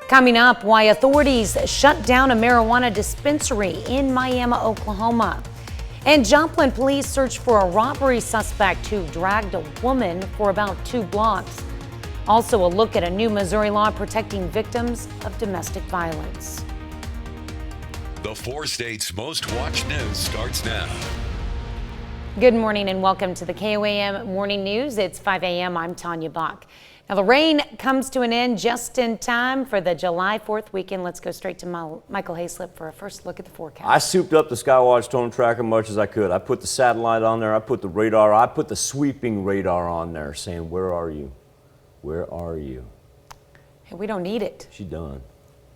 Coming up, why authorities shut down a marijuana dispensary in Miami, Oklahoma. And Joplin police search for a robbery suspect who dragged a woman for about 2 blocks. Also, a look at a new Missouri law protecting victims of domestic violence. The 4 states' most watched news starts now. Good morning and welcome to the KOAM Morning News. It's 5 a.m. I'm Tanya Bach. Now, the rain comes to an end just in time for the July 4th weekend. Let's go straight to Michael Hayslip for a first look at the forecast. I souped up the Skywatch storm tracker much as I could. I put the satellite on there. I put the radar. I put the sweeping radar on there saying, where are you? Where are you? Hey, we don't need it. She done.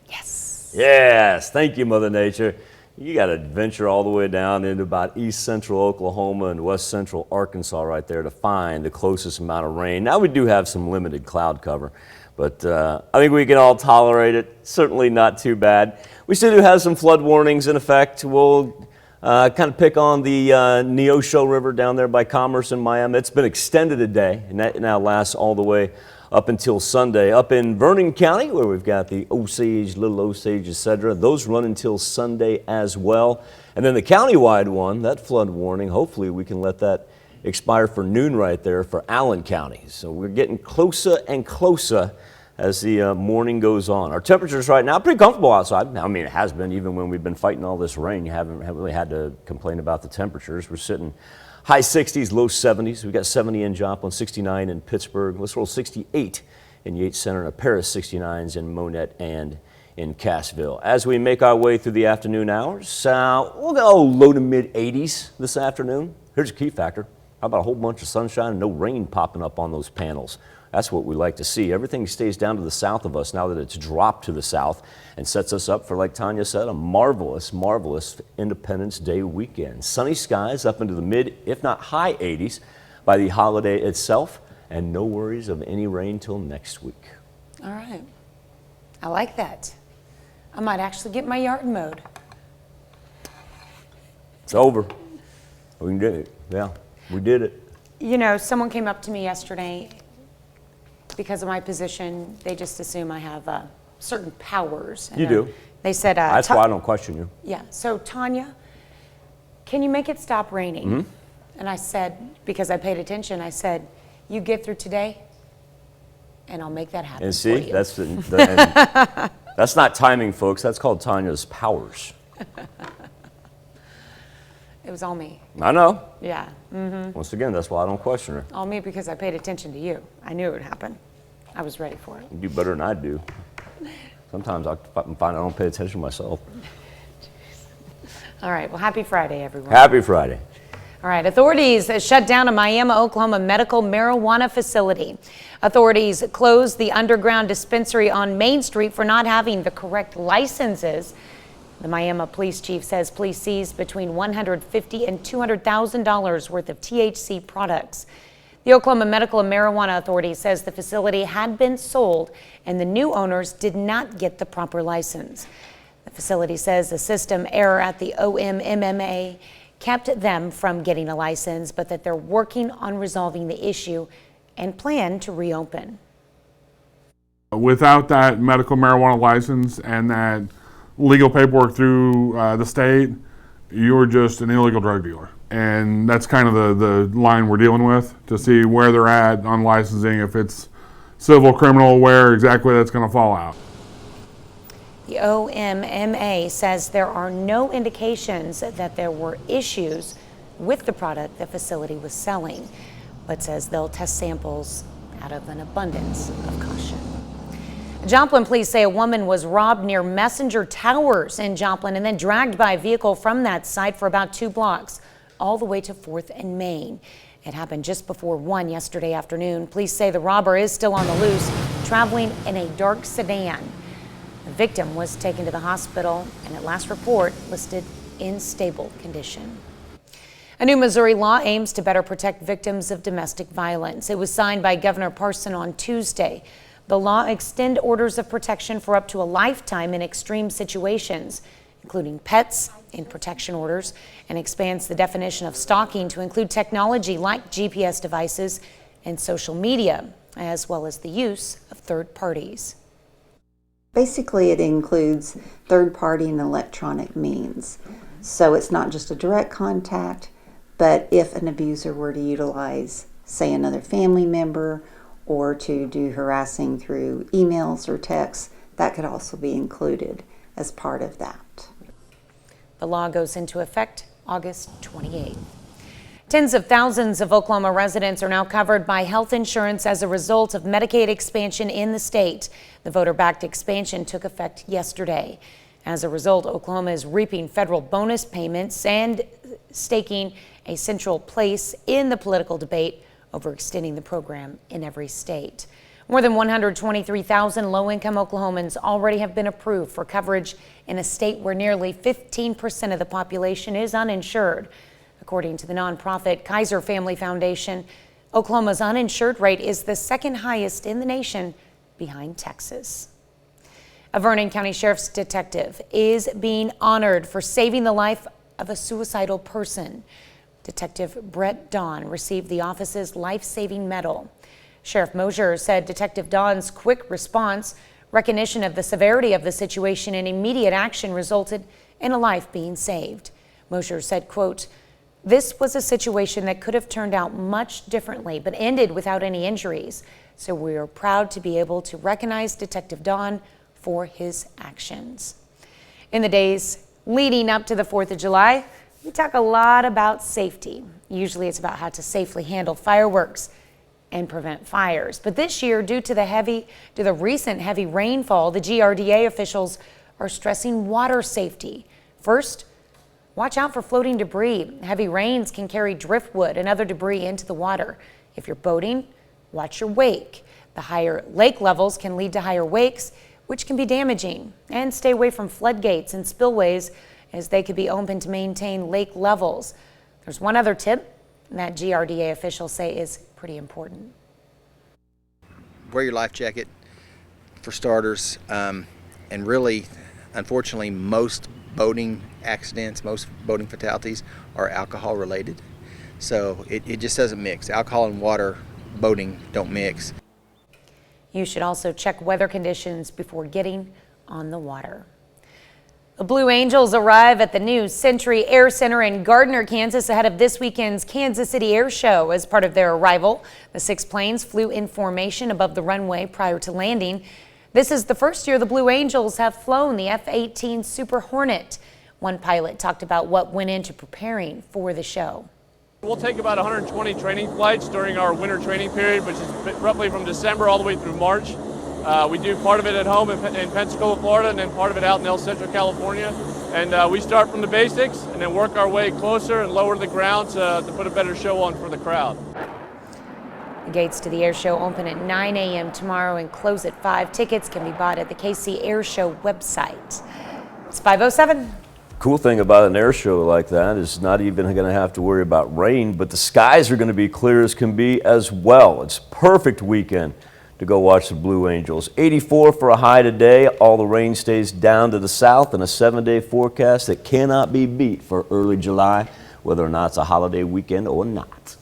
Yes. Yes. Thank you, Mother Nature. You got to venture all the way down into about east central Oklahoma and west central Arkansas right there to find the closest amount of rain. Now we do have some limited cloud cover, but I think we can all tolerate it. Certainly not too bad. We still do have some flood warnings in effect. We'll kind of pick on the Neosho River down there by Commerce in Miami. It's been extended a day, and that now lasts all the way up until Sunday. Up in Vernon County, where we've got the Osage, Little Osage, etc., those run until Sunday as well. And then the countywide one, that flood warning, hopefully we can let that expire for noon right there for Allen County. So we're getting closer and closer as the morning goes on. Our temperatures right now pretty comfortable outside. I mean, it has been even when we've been fighting all this rain. You haven't really had to complain about the temperatures. We're sitting high 60s, low 70s. We've got 70 in Joplin, 69 in Pittsburgh. Let's roll 68 in Yates Center, and a pair of 69s in Monette and in Cassville. As we make our way through the afternoon hours, we'll go low to mid 80s this afternoon. Here's a key factor. How about a whole bunch of sunshine and no rain popping up on those panels? That's what we like to see. Everything stays down to the south of us now that it's dropped to the south and sets us up for, like Tanya said, a marvelous, marvelous Independence Day weekend. Sunny skies up into the mid, if not high 80s by the holiday itself, and no worries of any rain till next week. All right. I like that. I might actually get my yard mowed. It's over. We can do it. Yeah, we did it. You know, someone came up to me yesterday. Because of my position, they just assume I have certain powers. And, you do. They said... That's why I don't question you. Yeah. So, Tanya, can you make it stop raining? Mm-hmm. And I said, because I paid attention, I said, you get through today, and I'll make that happen. And see, for you. That's not timing, folks. That's called Tanya's powers. It was all me. I know. Yeah. Mm-hmm. Once again, that's why I don't question her. All me because I paid attention to you. I knew it would happen. I was ready for it. You do better than I do. Sometimes I find I don't pay attention myself. All right. Well, happy Friday, everyone. Happy Friday. All right. Authorities shut down a Miami, Oklahoma medical marijuana facility. Authorities closed the underground dispensary on Main Street for not having the correct licenses. The Miami police chief says police seized between $150,000 and $200,000 worth of THC products. The Oklahoma Medical and Marijuana Authority says the facility had been sold and the new owners did not get the proper license. The facility says a system error at the OMMA kept them from getting a license, but that they're working on resolving the issue and plan to reopen. Without that medical marijuana license and that legal paperwork through the state, you're just an illegal drug dealer. And that's kind of the line we're dealing with to see where they're at on licensing, if it's civil, criminal, where exactly that's going to fall out. The OMMA says there are no indications that there were issues with the product the facility was selling, but says they'll test samples out of an abundance of caution. Joplin police say a woman was robbed near Messenger Towers in Joplin and then dragged by a vehicle from that site for about 2 blocks, all the way to 4th and Main. It happened just before 1 yesterday afternoon. Police say the robber is still on the loose, traveling in a dark sedan. The victim was taken to the hospital and at last report listed in stable condition. A new Missouri law aims to better protect victims of domestic violence. It was signed by Governor Parson on Tuesday. The law extends orders of protection for up to a lifetime in extreme situations, including pets in protection orders, and expands the definition of stalking to include technology like GPS devices and social media, as well as the use of third parties. Basically, it includes third-party and electronic means. So it's not just a direct contact, but if an abuser were to utilize, say, another family member or to do harassing through emails or texts, that could also be included as part of that. The law goes into effect August 28th. Tens of thousands of Oklahoma residents are now covered by health insurance as a result of Medicaid expansion in the state. The voter-backed expansion took effect yesterday. As a result, Oklahoma is reaping federal bonus payments and staking a central place in the political debate over extending the program in every state. More than 123,000 low-income Oklahomans already have been approved for coverage in a state where nearly 15% of the population is uninsured. According to the nonprofit Kaiser Family Foundation, Oklahoma's uninsured rate is the second highest in the nation, behind Texas. A Vernon County Sheriff's detective is being honored for saving the life of a suicidal person. Detective Brett Dawn received the office's life-saving medal. Sheriff Mosier said Detective Dawn's quick response, recognition of the severity of the situation, and immediate action resulted in a life being saved. Mosier said, quote, "This was a situation that could have turned out much differently, but ended without any injuries. So we are proud to be able to recognize Detective Dawn for his actions." In the days leading up to the 4th of July, we talk a lot about safety. Usually it's about how to safely handle fireworks and prevent fires. But this year, due to the recent heavy rainfall, the GRDA officials are stressing water safety. First, watch out for floating debris. Heavy rains can carry driftwood and other debris into the water. If you're boating, watch your wake. The higher lake levels can lead to higher wakes, which can be damaging. And stay away from floodgates and spillways, as they could be open to maintain lake levels. There's one other tip that GRDA officials say is pretty important. Wear your life jacket, for starters, and really, unfortunately, most boating accidents, most boating fatalities are alcohol related. So it just doesn't mix. Alcohol and water boating don't mix. You should also check weather conditions before getting on the water. The Blue Angels arrive at the new Century Air Center in Gardner, Kansas, ahead of this weekend's Kansas City Air Show. As part of their arrival, the 6 planes flew in formation above the runway prior to landing. This is the first year the Blue Angels have flown the F-18 Super Hornet. One pilot talked about what went into preparing for the show. We'll take about 120 training flights during our winter training period, which is roughly from December all the way through March. We do part of it at home in Pensacola, Florida, and then part of it out in El Centro, California. And we start from the basics and then work our way closer and lower to the ground to put a better show on for the crowd. The gates to the air show open at 9 a.m. tomorrow and close at 5. Tickets can be bought at the KC Air Show website. It's 5:07. Cool thing about an air show like that is not even going to have to worry about rain, but the skies are going to be clear as can be as well. It's a perfect weekend to go watch the Blue Angels. 84 for a high today. All the rain stays down to the south, and a 7-day forecast that cannot be beat for early July, whether or not it's a holiday weekend or not.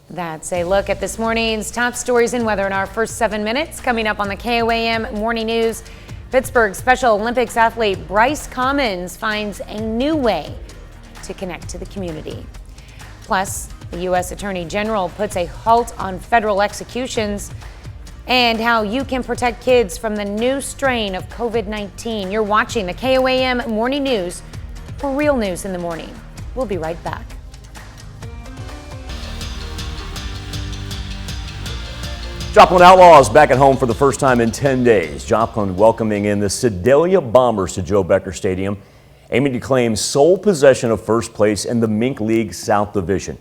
That's a look at this morning's top stories and weather in our first 7 minutes. Coming up on the KOAM Morning News, Pittsburgh Special Olympics athlete Bryce Commons finds a new way to connect to the community. Plus, the U.S. Attorney General puts a halt on federal executions, and how you can protect kids from the new strain of COVID-19. You're watching the KOAM Morning News for real news in the morning. We'll be right back. Joplin Outlaws back at home for the first time in 10 days. Joplin welcoming in the Sedalia Bombers to Joe Becker Stadium, aiming to claim sole possession of first place in the Mink League South Division.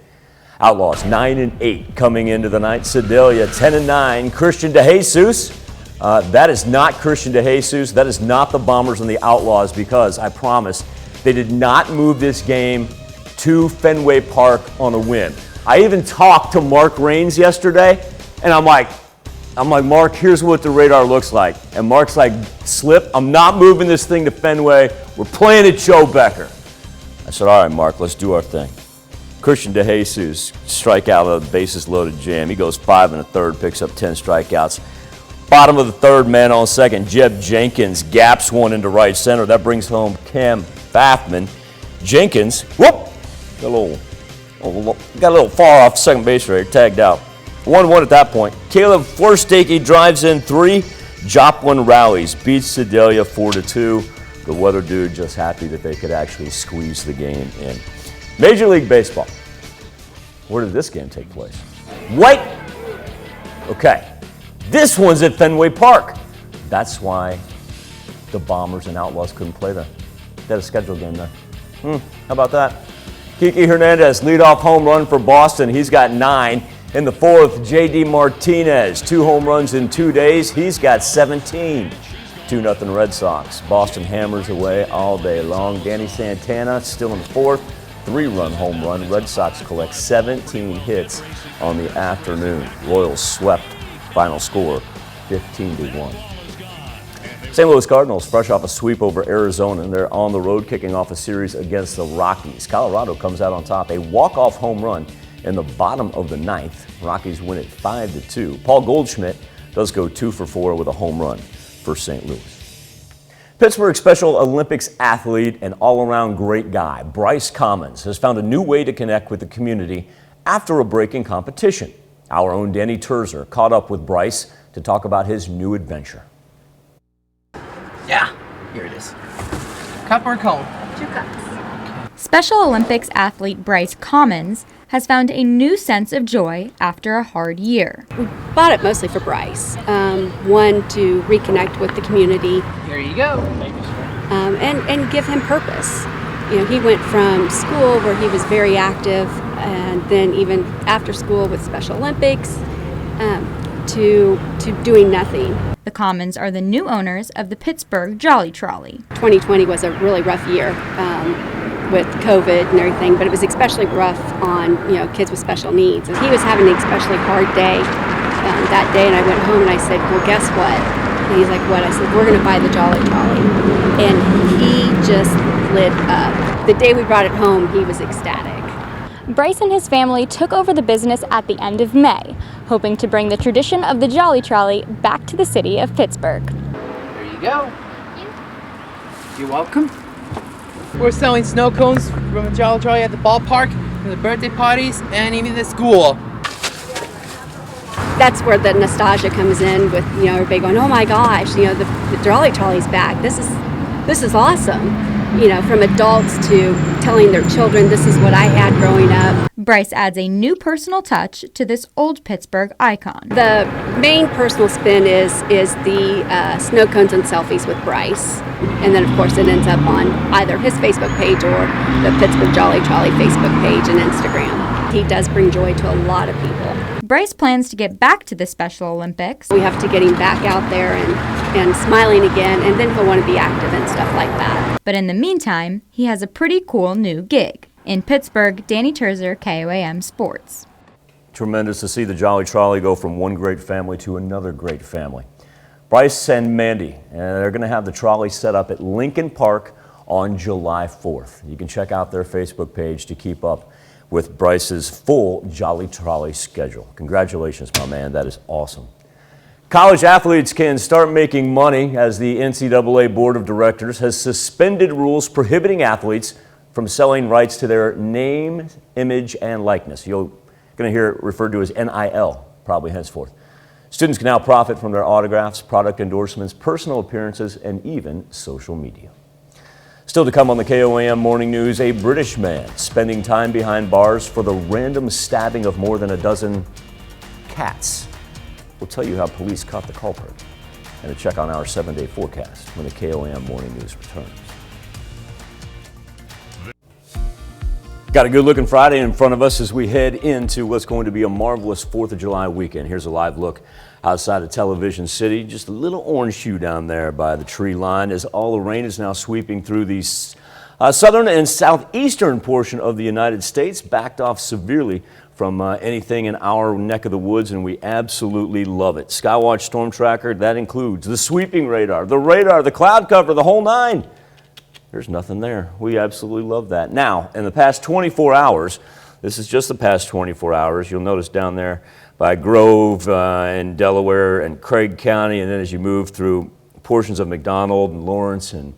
Outlaws 9-8 coming into the night. Sedalia 10-9. Christian DeJesus. That is not Christian DeJesus. That is not the Bombers and the Outlaws, because I promise they did not move this game to Fenway Park on a whim. I even talked to Mark Raines yesterday, and I'm like, Mark, here's what the radar looks like. And Mark's like, Slip, I'm not moving this thing to Fenway. We're playing at Joe Becker. I said, all right, Mark, let's do our thing. Christian DeJesus strikeout of the bases loaded jam. He goes 5 1/3, picks up 10 strikeouts. Bottom of the third, man on second. Jeb Jenkins gaps one into right center. That brings home Cam Baffman. Jenkins, whoop, got a little far off second base right, tagged out. 1-1 at that point. Caleb Forstakey drives in 3. Joplin rallies, beats Sedalia 4-2. The weather dude just happy that they could actually squeeze the game in. Major League Baseball. Where did this game take place? White. Okay. This one's at Fenway Park. That's why the Bombers and Outlaws couldn't play there. They had a scheduled game there. How about that? Kiki Hernandez, leadoff home run for Boston. He's got 9. In the fourth, J.D. Martinez, 2 home runs in 2 days. He's got 17. 2-0 Red Sox. Boston hammers away all day long. Danny Santana still in the fourth. 3-run home run. Red Sox collect 17 hits on the afternoon. Royals swept. Final score, 15-1. St. Louis Cardinals fresh off a sweep over Arizona, and they're on the road kicking off a series against the Rockies. Colorado comes out on top. A walk-off home run in the bottom of the 9th. Rockies win it 5-2. Paul Goldschmidt does go 2 for 4 with a home run for St. Louis. Pittsburgh Special Olympics athlete and all-around great guy, Bryce Commons, has found a new way to connect with the community after a break in competition. Our own Danny Terzer caught up with Bryce to talk about his new adventure. Yeah, here it is. Cup or cone? 2 cups. Special Olympics athlete Bryce Commons has found a new sense of joy after a hard year. We bought it mostly for Bryce. One, to reconnect with the community. Here you go. And give him purpose. You know, he went from school where he was very active, and then even after school with Special Olympics, to doing nothing. The Commons are the new owners of the Pittsburgh Jolly Trolley. 2020 was a really rough year with COVID and everything, but it was especially rough on kids with special needs. And he was having an especially hard day that day, and I went home and I said, well, guess what? And he's like, what? I said, we're going to buy the Jolly Trolley. And he just lit up. The day we brought it home, he was ecstatic. Bryce and his family took over the business at the end of May, hoping to bring the tradition of the Jolly Trolley back to the city of Pittsburgh. There you go. You're welcome. We're selling snow cones from the Jolly Trolley at the ballpark, from the birthday parties, and even the school. That's where the nostalgia comes in with, everybody going, oh my gosh, the Jolly Trolley's back. This is awesome. From adults to telling their children, this is what I had growing up. Bryce adds a new personal touch to this old Pittsburgh icon. The main personal spin is the snow cones and selfies with Bryce. And then, of course, it ends up on either his Facebook page or the Pittsburgh Jolly Trolley Facebook page and Instagram. He does bring joy to a lot of people. Bryce plans to get back to the Special Olympics. We have to get him back out there and smiling again, and then he'll want to be active and stuff like that. But in the meantime, he has a pretty cool new gig. In Pittsburgh, Danny Terzer, KOAM Sports. Tremendous to see the Jolly Trolley go from one great family to another great family. Bryce and Mandy, and they're going to have the trolley set up at Lincoln Park on July 4th. You can check out their Facebook page to keep up with Bryce's full Jolly Trolley schedule. Congratulations, my man. That is awesome. College athletes can start making money as the NCAA Board of Directors has suspended rules prohibiting athletes from selling rights to their name, image, and likeness. You're going to hear it referred to as NIL, probably henceforth. Students can now profit from their autographs, product endorsements, personal appearances, and even social media. Still to come on the KOAM Morning News, a British man spending time behind bars for the random stabbing of more than a dozen cats. We'll tell you how police caught the culprit and a check on our 7-day forecast when the KOAM Morning News returns. Got a good-looking Friday in front of us as we head into what's going to be a marvelous 4th of July weekend. Here's a live look outside of Television City. Just a little orange hue down there by the tree line as all the rain is now sweeping through the southern and southeastern portion of the United States, backed off severely from anything in our neck of the woods, and we absolutely love it. Skywatch Storm Tracker, that includes the sweeping radar, the cloud cover, the whole nine. There's nothing there. We absolutely love that. Now, in the past 24 hours, This is just the past 24 hours. You'll notice down there by Grove in Delaware and Craig County, and then as you move through portions of McDonald and Lawrence and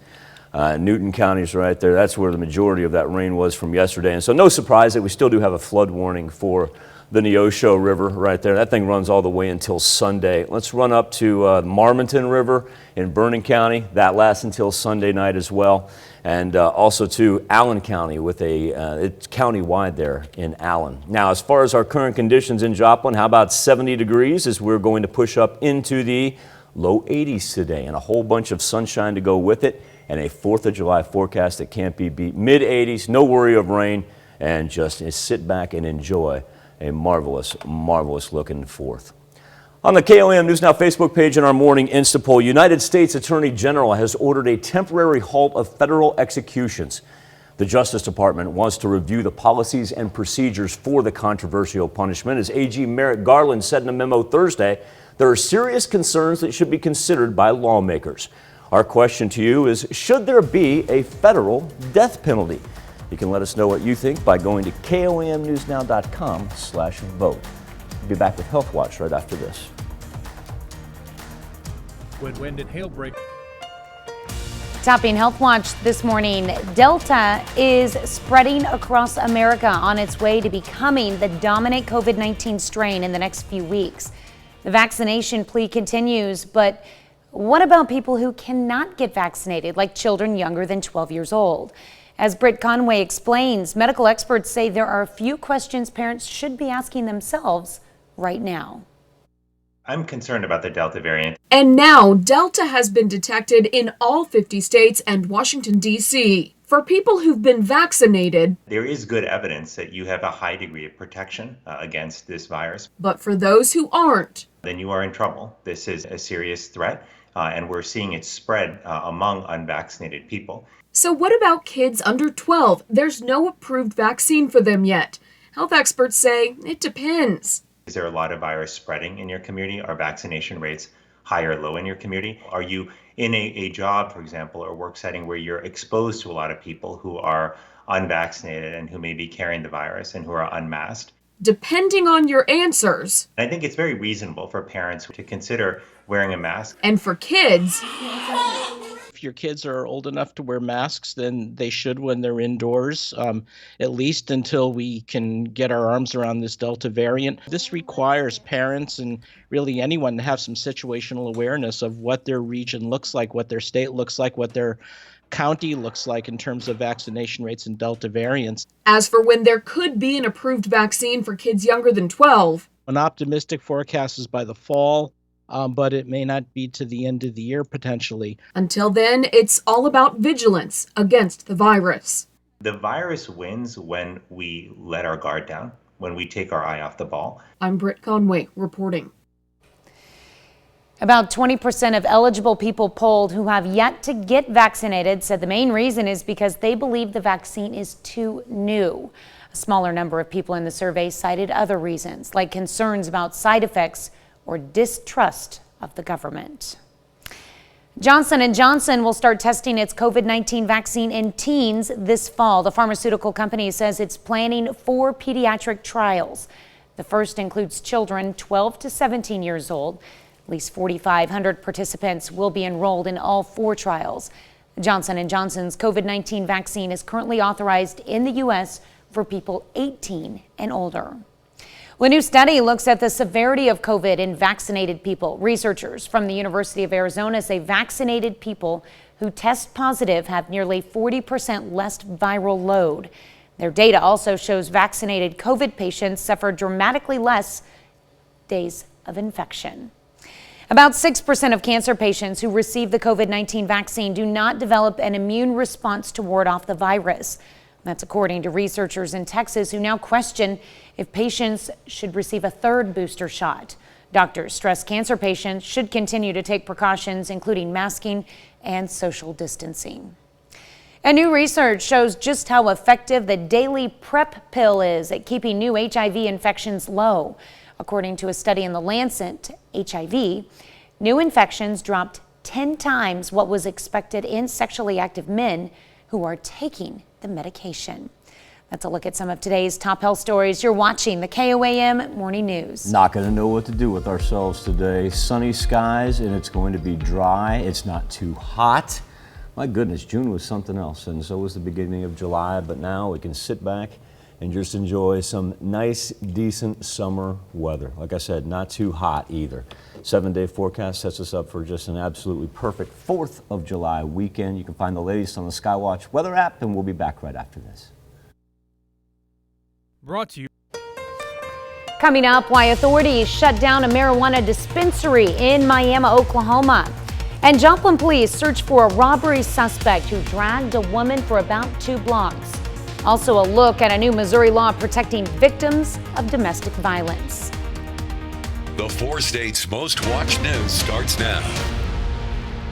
Newton counties right there, that's where the majority of that rain was from yesterday. And so no surprise that we still do have a flood warning for the Neosho River right there. That thing runs all the way until Sunday. Let's run up to Marmonton River in Vernon County. That lasts until Sunday night as well. And also to Allen County with it's county-wide there in Allen. Now, as far as our current conditions in Joplin, how about 70 degrees as we're going to push up into the low 80s today, and a whole bunch of sunshine to go with it, and a 4th of July forecast that can't be beat. Mid 80s, no worry of rain, and just sit back and enjoy a marvelous, marvelous looking 4th. On the KOAM News Now Facebook page in our morning Insta poll, United States Attorney General has ordered a temporary halt of federal executions. The Justice Department wants to review the policies and procedures for the controversial punishment. As AG Merrick Garland said in a memo Thursday, there are serious concerns that should be considered by lawmakers. Our question to you is, should there be a federal death penalty? You can let us know what you think by going to komnewsnow.com/vote. We'll be back with Health Watch right after this. When wind and hail break. Topping Health Watch this morning, Delta is spreading across America on its way to becoming the dominant COVID-19 strain in the next few weeks. The vaccination plea continues, but what about people who cannot get vaccinated, like children younger than 12 years old? As Britt Conway explains, medical experts say there are a few questions parents should be asking themselves right now. I'm concerned about the Delta variant. And now Delta has been detected in all 50 states and Washington, D.C. For people who've been vaccinated, there is good evidence that you have a high degree of protection against this virus. But for those who aren't, then you are in trouble. This is a serious threat, and we're seeing it spread among unvaccinated people. So what about kids under 12? There's no approved vaccine for them yet. Health experts say it depends. Is there a lot of virus spreading in your community? Are vaccination rates high or low in your community? Are you in a job, for example, or work setting where you're exposed to a lot of people who are unvaccinated and who may be carrying the virus and who are unmasked? Depending on your answers. I think it's very reasonable for parents to consider wearing a mask. And for kids, if your kids are old enough to wear masks, then they should when they're indoors, at least until we can get our arms around this Delta variant. This requires parents and really anyone to have some situational awareness of what their region looks like, what their state looks like, what their county looks like in terms of vaccination rates and Delta variants. As for when there could be an approved vaccine for kids younger than 12, an optimistic forecast is by the fall. But it may not be to the end of the year potentially. Until then, it's all about vigilance against the virus. The virus wins when we let our guard down, when we take our eye off the ball. I'm Britt Conway reporting. About 20% of eligible people polled who have yet to get vaccinated said the main reason is because they believe the vaccine is too new. A smaller number of people in the survey cited other reasons, like concerns about side effects or distrust of the government. Johnson & Johnson will start testing its COVID-19 vaccine in teens this fall. The pharmaceutical company says it's planning 4 pediatric trials. The first includes children 12 to 17 years old. At least 4,500 participants will be enrolled in all 4 trials. Johnson & Johnson's COVID-19 vaccine is currently authorized in the U.S. for people 18 and older. Well, a new study looks at the severity of COVID in vaccinated people. Researchers from the University of Arizona say vaccinated people who test positive have nearly 40% less viral load. Their data also shows vaccinated COVID patients suffer dramatically less days of infection. About 6% of cancer patients who receive the COVID-19 vaccine do not develop an immune response to ward off the virus. That's according to researchers in Texas who now question if patients should receive a 3rd booster shot. Doctors stress cancer patients should continue to take precautions, including masking and social distancing. And new research shows just how effective the daily PrEP pill is at keeping new HIV infections low. According to a study in The Lancet HIV, new infections dropped 10 times what was expected in sexually active men who are taking the medication. That's a look at some of today's top health stories. You're watching the KOAM Morning News. Not going to know what to do with ourselves today. Sunny skies, and it's going to be dry. It's not too hot. My goodness, June was something else, and so was the beginning of July, but now we can sit back and just enjoy some nice, decent summer weather. Like I said, not too hot either. 7-day forecast sets us up for just an absolutely perfect 4th of July weekend. You can find the latest on the Skywatch weather app, and we'll be back right after this. Brought to you. Coming up, why authorities shut down a marijuana dispensary in Miami, Oklahoma. And Joplin police search for a robbery suspect who dragged a woman for about 2 blocks. Also a look at a new Missouri law protecting victims of domestic violence. The 4 states' most watched news starts now.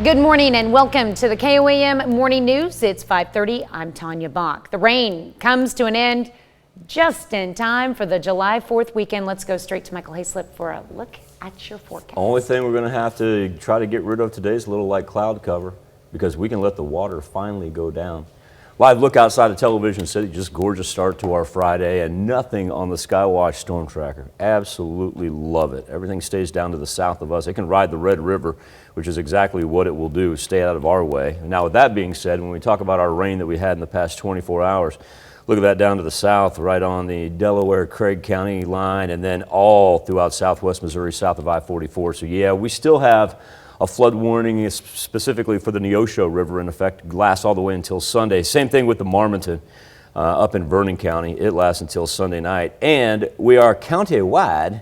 Good morning and welcome to the KOAM Morning News. It's 5:30. I'm Tanya Bach. The rain comes to an end just in time for the July 4th weekend. Let's go straight to Michael Hayslip for a look at your forecast. Only thing we're going to have to try to get rid of today is a little light cloud cover because we can let the water finally go down. Live look outside of Television City, just gorgeous start to our Friday, and nothing on the Skywatch storm tracker. Absolutely love it. Everything stays down to the south of us. It can ride the Red River, which is exactly what it will do, stay out of our way. Now with that being said, when we talk about our rain that we had in the past 24 hours, look at that down to the south, right on the Delaware-Craig County line, and then all throughout southwest Missouri, south of I-44. So yeah, we still have a flood warning specifically for the Neosho River in effect, lasts all the way until Sunday. Same thing with the Marmonton up in Vernon County. It lasts until Sunday night. And we are county-wide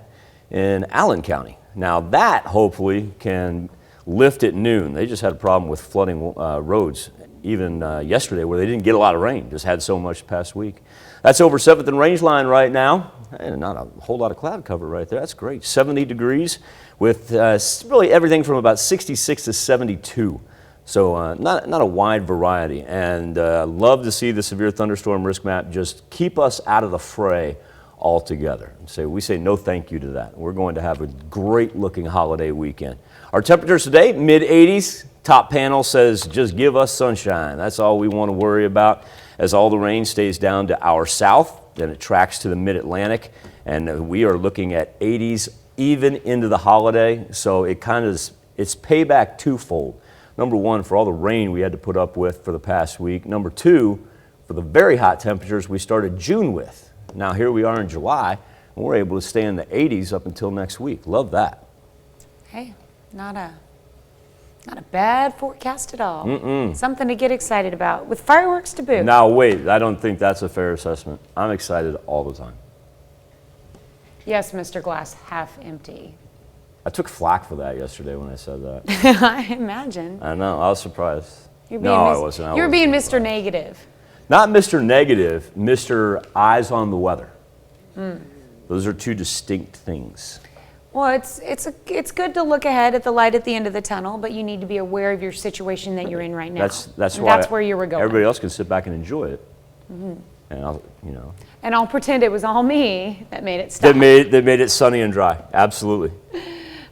in Allen County. Now that hopefully can lift at noon. They just had a problem with flooding roads even yesterday where they didn't get a lot of rain, just had so much past week. That's over 7th and Range Line right now, and not a whole lot of cloud cover right there. That's great. 70 degrees with really everything from about 66 to 72. So not a wide variety, and love to see the severe thunderstorm risk map just keep us out of the fray altogether. So we say no thank you to that. We're going to have a great looking holiday weekend. Our temperatures today, mid-80s. Top panel says just give us sunshine. That's all we want to worry about as all the rain stays down to our south. Then it tracks to the mid-Atlantic, and we are looking at 80s even into the holiday. So it's payback twofold. Number one, for all the rain we had to put up with for the past week. Number two, for the very hot temperatures we started June with. Now here we are in July, and we're able to stay in the 80s up until next week. Love that. Hey, not a bad forecast at all. Something to get excited about, with fireworks to boot. Now wait, I don't think that's a fair assessment. I'm excited all the time. Yes, Mr. Glass, half empty. I took flack for that yesterday when I said that. I imagine. I know, I was surprised. I wasn't. You were being Mr. Negative. Not Mr. Negative, Mr. Eyes on the Weather. Those are two distinct things. Well, it's good to look ahead at the light at the end of the tunnel, but you need to be aware of your situation that you're in right now. That's why that's where you were going. Everybody else can sit back and enjoy it. And And I'll pretend it was all me that made it stop. That made it sunny and dry. Absolutely.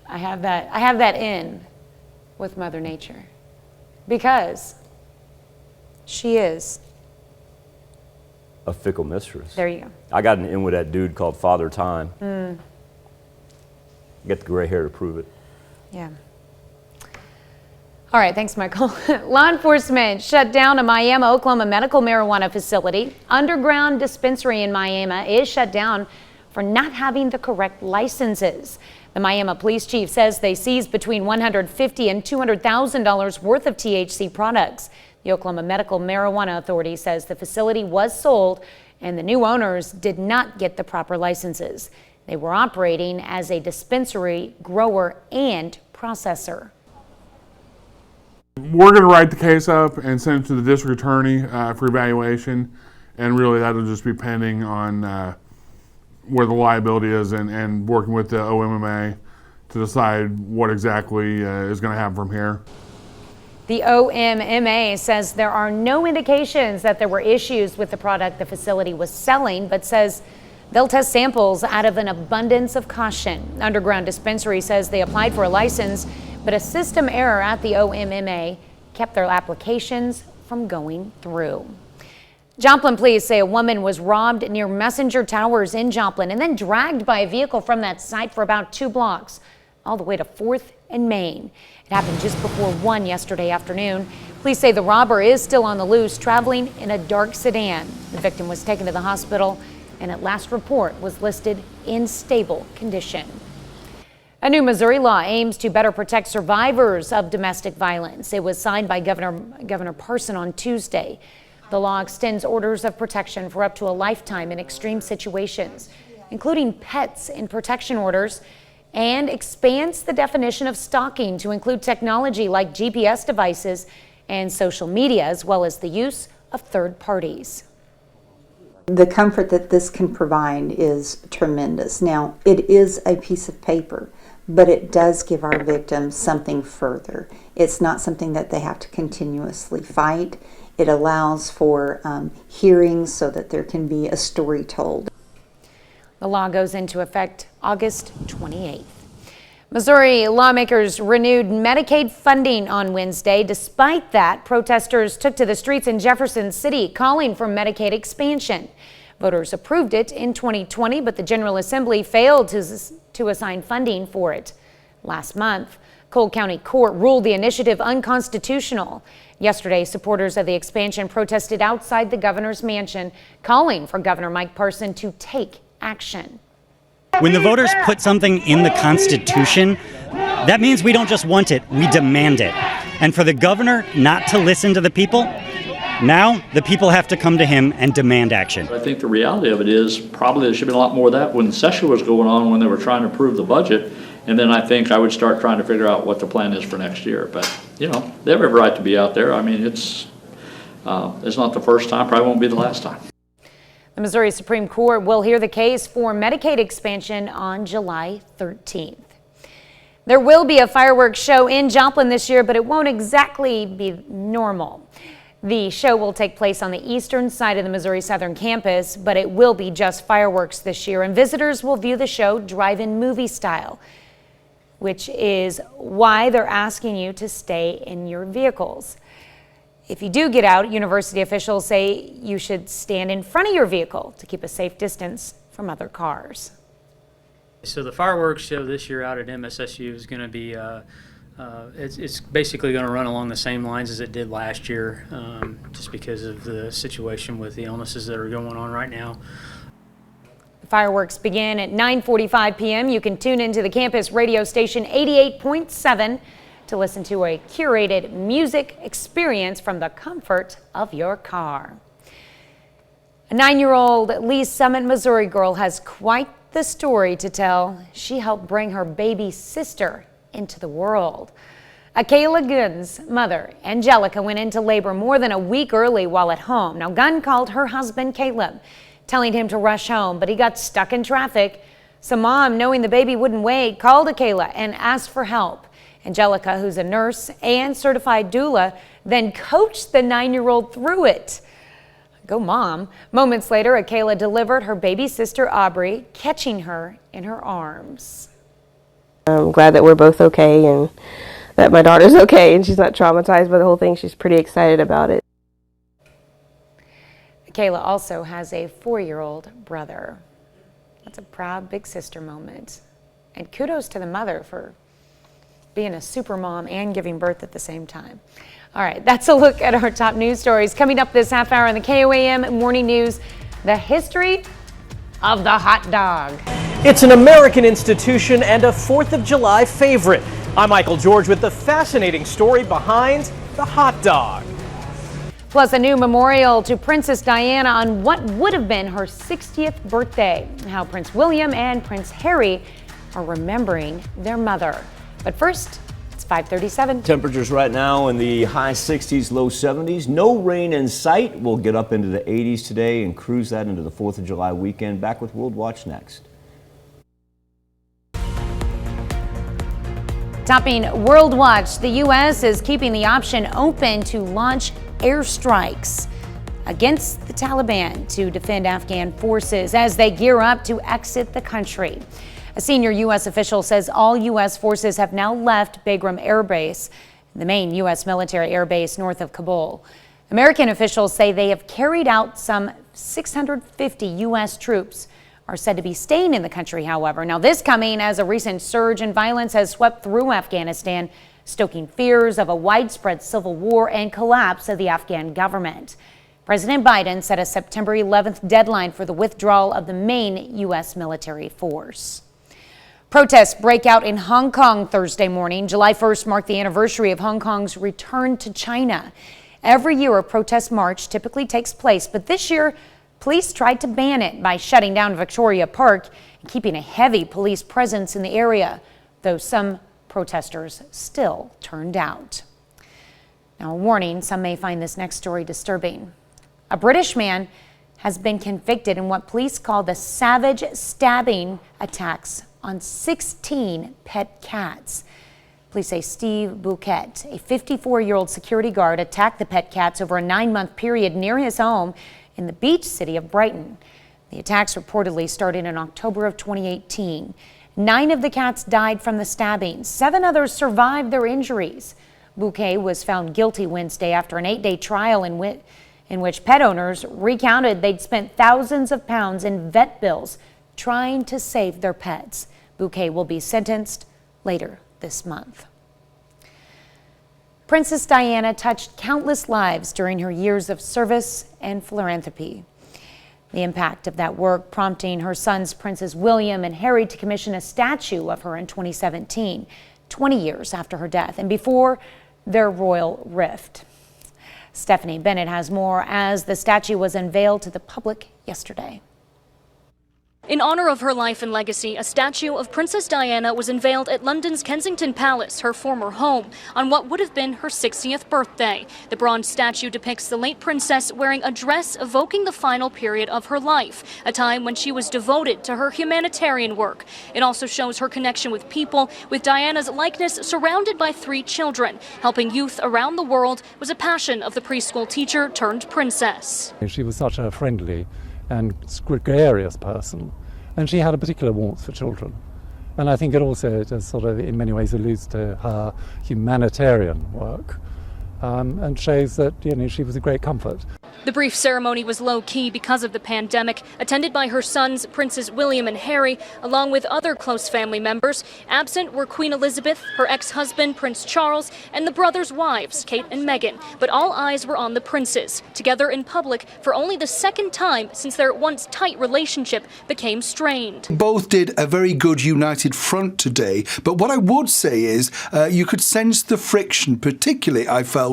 I have that in with Mother Nature, because she is a fickle mistress. There you go. I got an in with that dude called Father Time. Get the gray hair to prove it. Yeah. All right, thanks, Michael. Law enforcement shut down a Miami, Oklahoma medical marijuana facility. Underground dispensary in Miami is shut down for not having the correct licenses. The Miami police chief says they seized between $150,000 and $200,000 worth of THC products. The Oklahoma Medical Marijuana Authority says the facility was sold and the new owners did not get the proper licenses. They were operating as a dispensary, grower, and processor. We're going to write the case up and send it to the district attorney for evaluation, and really that'll just be pending on where the liability is and working with the OMMA to decide what exactly is going to happen from here. The OMMA says there are no indications that there were issues with the product the facility was selling, but says they'll test samples out of an abundance of caution. Underground Dispensary says they applied for a license, but a system error at the OMMA kept their applications from going through. Joplin police say a woman was robbed near Messenger Towers in Joplin and then dragged by a vehicle from that site for about 2 blocks, all the way to 4th and Main. It happened just before 1 yesterday afternoon. Police say the robber is still on the loose, traveling in a dark sedan. The victim was taken to the hospital and at last report was listed in stable condition. A new Missouri law aims to better protect survivors of domestic violence. It was signed by Governor Parson on Tuesday. The law extends orders of protection for up to a lifetime in extreme situations, including pets in protection orders, and expands the definition of stalking to include technology like GPS devices and social media, as well as the use of third parties. The comfort that this can provide is tremendous. Now, it is a piece of paper, but it does give our victims something further. It's not something that they have to continuously fight. It allows for hearings so that there can be a story told. The law goes into effect August 28th. Missouri lawmakers renewed Medicaid funding on Wednesday. Despite that, protesters took to the streets in Jefferson City calling for Medicaid expansion. Voters approved it in 2020, but the General Assembly failed to assign funding for it. Last month, Cole County Court ruled the initiative unconstitutional. Yesterday, supporters of the expansion protested outside the governor's mansion, calling for Governor Mike Parson to take action. When the voters put something in the Constitution, that means we don't just want it, we demand it. And for the governor not to listen to the people, now the people have to come to him and demand action. I think the reality of it is probably there should have been a lot more of that when the session was going on, when they were trying to approve the budget. And then I think I would start trying to figure out what the plan is for next year. But, you know, they have every right to be out there. I mean, it's not the first time, probably won't be the last time. The Missouri Supreme Court will hear the case for Medicaid expansion on July 13th. There will be a fireworks show in Joplin this year, but it won't exactly be normal. The show will take place on the eastern side of the Missouri Southern campus, but it will be just fireworks this year, and visitors will view the show drive-in movie style, which is why they're asking you to stay in your vehicles. If you do get out, university officials say you should stand in front of your vehicle to keep a safe distance from other cars. So the fireworks show this year out at MSSU is going to be, it's basically going to run along the same lines as it did last year, just because of the situation with the illnesses that are going on right now. The fireworks begin at 9:45 p.m. You can tune into the campus radio station 88.7 to listen to a curated music experience from the comfort of your car. A 9-year-old Lee Summit, Missouri girl has quite the story to tell. She helped bring her baby sister into the world. Akayla Gunn's mother, Angelica, went into labor more than a week early while at home. Now, Gunn called her husband, Caleb, telling him to rush home, but he got stuck in traffic. So Mom, knowing the baby wouldn't wait, called Akayla and asked for help. Angelica, who's a nurse and certified doula, then coached the 9-year-old through it. Go Mom. Moments later, Akayla delivered her baby sister, Aubrey, catching her in her arms. I'm glad that we're both okay and that my daughter's okay and she's not traumatized by the whole thing. She's pretty excited about it. Akayla also has a 4-year-old brother. That's a proud big sister moment. And kudos to the mother for being a super mom and giving birth at the same time. All right, that's a look at our top news stories. Coming up this half hour on the KOAM Morning News, the history of the hot dog. It's an American institution and a 4th of July favorite. I'm Michael George with the fascinating story behind the hot dog. Plus a new memorial to Princess Diana on what would have been her 60th birthday, and how Prince William and Prince Harry are remembering their mother. But first, it's 5:37. Temperatures right now in the high 60s, low 70s. No rain in sight. We'll get up into the 80s today and cruise that into the 4th of July weekend. Back with World Watch next. Topping World Watch, the U.S. is keeping the option open to launch airstrikes against the Taliban to defend Afghan forces as they gear up to exit the country. A senior U.S. official says all U.S. forces have now left Bagram Air Base, the main U.S. military air base north of Kabul. American officials say they have carried out some 650 U.S. troops are said to be staying in the country, however. Now, this coming as a recent surge in violence has swept through Afghanistan, stoking fears of a widespread civil war and collapse of the Afghan government. President Biden set a September 11th deadline for the withdrawal of the main U.S. military force. Protests break out in Hong Kong Thursday morning. July 1st marked the anniversary of Hong Kong's return to China. Every year a protest march typically takes place, but this year police tried to ban it by shutting down Victoria Park and keeping a heavy police presence in the area, though some protesters still turned out. Now, a warning, some may find this next story disturbing. A British man has been convicted in what police call the savage stabbing attacks on 16 pet cats. Police say Steve Bouquet, a 54-year-old security guard, attacked the pet cats over a 9-month period near his home in the beach city of Brighton. The attacks reportedly started in October of 2018. 9 of the cats died from the stabbings. 7 others survived their injuries. Bouquet was found guilty Wednesday after an 8-day trial in which pet owners recounted they'd spent thousands of pounds in vet bills trying to save their pets. Bouquet will be sentenced later this month. Princess Diana touched countless lives during her years of service and philanthropy. The impact of that work prompting her sons Princes William and Harry to commission a statue of her in 2017, 20 years after her death and before their royal rift. Stephanie Bennett has more as the statue was unveiled to the public yesterday. In honor of her life and legacy, a statue of Princess Diana was unveiled at London's Kensington Palace, her former home, on what would have been her 60th birthday. The bronze statue depicts the late princess wearing a dress evoking the final period of her life, a time when she was devoted to her humanitarian work. It also shows her connection with people, with Diana's likeness surrounded by 3 children. Helping youth around the world was a passion of the preschool teacher turned princess. She was such a friendly and gregarious person, and she had a particular warmth for children. And I think it also just sort of in many ways alludes to her humanitarian work and shows that, you know, she was a great comfort. The brief ceremony was low-key because of the pandemic, attended by her sons, Princes William and Harry, along with other close family members. Absent were Queen Elizabeth, her ex-husband, Prince Charles, and the brothers' wives, Kate and Meghan. But all eyes were on the princes, together in public for only the second time since their once tight relationship became strained. Both did a very good united front today, but what I would say is you could sense the friction, particularly, I felt,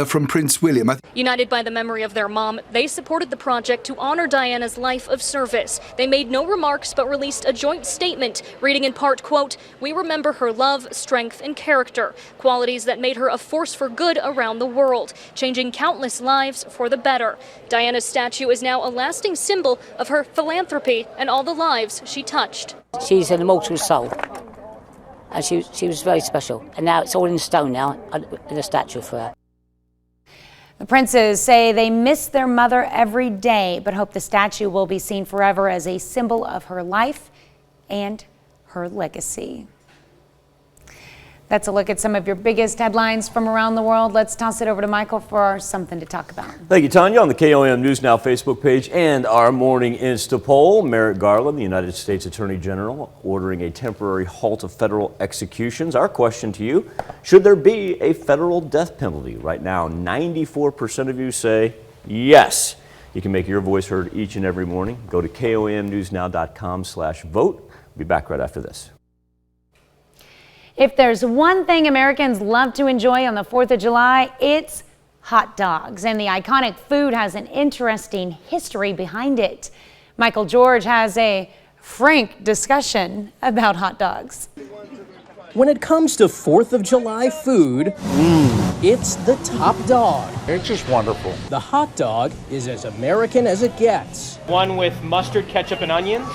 from Prince William. United by the memory of their mom, they supported the project to honor Diana's life of service. They made no remarks but released a joint statement reading in part, quote, "We remember her love, strength, and character, qualities that made her a force for good around the world, changing countless lives for the better." Diana's statue is now a lasting symbol of her philanthropy and all the lives she touched. She's an immortal soul, and she was very special. And now it's all in stone now, in a statue for her. The princes say they miss their mother every day, but hope the statue will be seen forever as a symbol of her life and her legacy. That's a look at some of your biggest headlines from around the world. Let's toss it over to Michael for something to talk about. Thank you, Tanya. On the KOAM News Now Facebook page and our morning Insta poll, Merrick Garland, the United States Attorney General, ordering a temporary halt of federal executions. Our question to you, should there be a federal death penalty? Right now, 94% of you say yes. You can make your voice heard each and every morning. Go to KOAMnewsnow.com/vote. We'll be back right after this. If there's one thing Americans love to enjoy on the 4th of July, it's hot dogs. And the iconic food has an interesting history behind it. Michael George has a frank discussion about hot dogs. When it comes to 4th of July food, it's the top dog. It's just wonderful. The hot dog is as American as it gets. One with mustard, ketchup, and onions.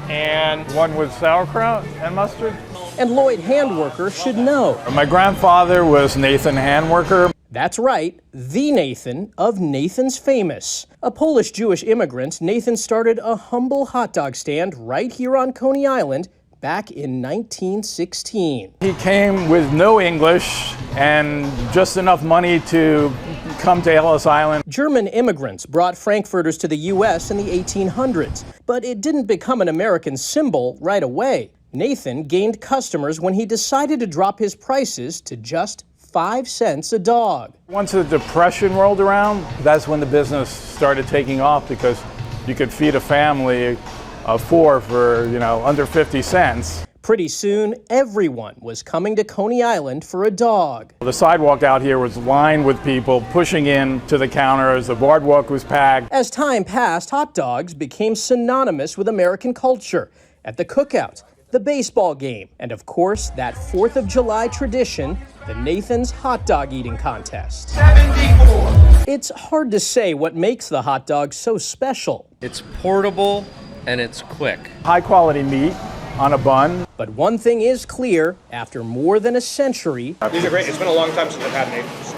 And one with sauerkraut and mustard. And Lloyd Handworker should know. My grandfather was Nathan Handworker. That's right, the Nathan of Nathan's Famous. A Polish-Jewish immigrant, Nathan started a humble hot dog stand right here on Coney Island back in 1916. He came with no English and just enough money to come to Ellis Island. German immigrants brought Frankfurters to the U.S. in the 1800s, but it didn't become an American symbol right away. Nathan gained customers when he decided to drop his prices to just 5 cents a dog. Once the Depression rolled around, that's when the business started taking off because you could feed a family of 4 for, under 50 cents. Pretty soon, everyone was coming to Coney Island for a dog. The sidewalk out here was lined with people pushing in to the counters. The boardwalk was packed. As time passed, hot dogs became synonymous with American culture. At the cookout, the baseball game, and of course, that 4th of July tradition, the Nathan's Hot Dog Eating Contest. 74. It's hard to say what makes the hot dog so special. It's portable and it's quick. High quality meat on a bun. But one thing is clear, after more than a century, These are great. It's been a long time since I've had Nathan's.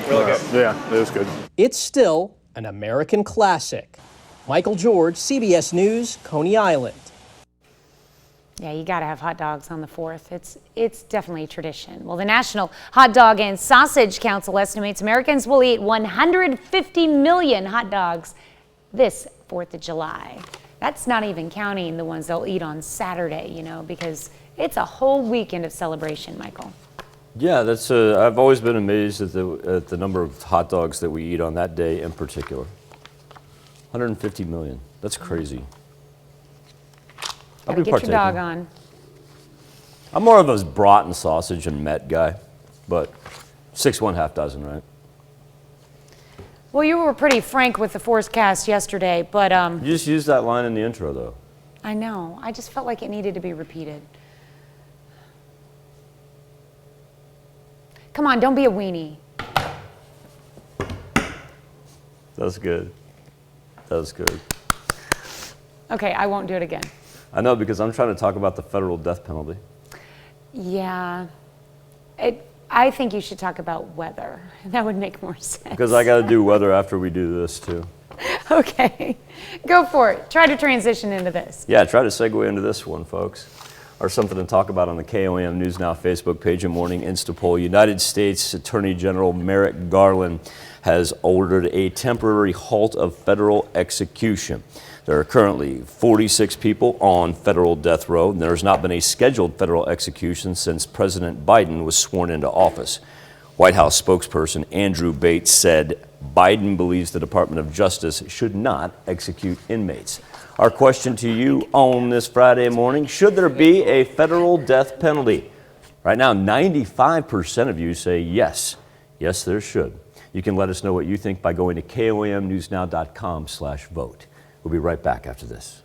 Really good. Yeah, it was good. it's still an American classic. Michael George, CBS News, Coney Island. Yeah, you got to have hot dogs on the 4th. It's definitely a tradition. Well, the National Hot Dog and Sausage Council estimates Americans will eat 150 million hot dogs this 4th of July. That's not even counting the ones they'll eat on Saturday, because it's a whole weekend of celebration, Michael. Yeah, that's. I've always been amazed at the number of hot dogs that we eat on that day in particular. 150 million. That's crazy. Gotta get your dog on. I'm more of a brat and sausage and Met guy, but 6 1/2 dozen, right? Well, you were pretty frank with the forecast yesterday, but You just used that line in the intro, though. I know. I just felt like it needed to be repeated. Come on, don't be a weenie. That's good. That's good. Okay, I won't do it again. I know, because I'm trying to talk about the federal death penalty. Yeah. I think you should talk about weather. That would make more sense. Because I got to do weather after we do this, too. Okay, go for it. Try to transition into this. Yeah, try to segue into this one, folks. Or something to talk about on the KOAM News Now Facebook page and Morning Insta poll. United States Attorney General Merrick Garland has ordered a temporary halt of federal execution. There are currently 46 people on federal death row, and there has not been a scheduled federal execution since President Biden was sworn into office. White House spokesperson Andrew Bates said Biden believes the Department of Justice should not execute inmates. Our question to you on this Friday morning: should there be a federal death penalty? Right now, 95% of you say yes. Yes, there should. You can let us know what you think by going to KOAMnewsnow.com/vote. We'll be right back after this.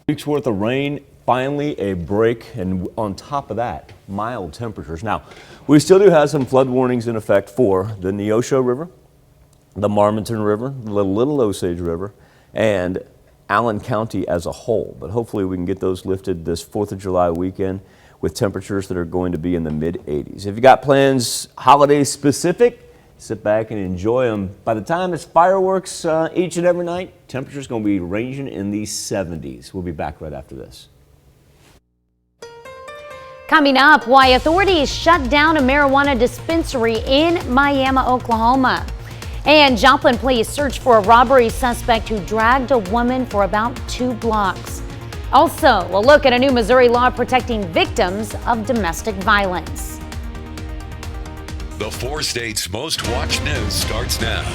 Week's worth of rain, finally a break, and on top of that, mild temperatures. Now, we still do have some flood warnings in effect for the Neosho River, the Marmonton River, the Little Osage River, and Allen County as a whole. But hopefully we can get those lifted this 4th of July weekend with temperatures that are going to be in the mid-80s. If you got plans holiday specific, sit back and enjoy them. By the time it's fireworks each and every night, temperature's going to be ranging in the 70s. We'll be back right after this. Coming up, why authorities shut down a marijuana dispensary in Miami, Oklahoma. And Joplin police search for a robbery suspect who dragged a woman for about 2 blocks. Also, we'll look at a new Missouri law protecting victims of domestic violence. The 4 states' most watched news starts now.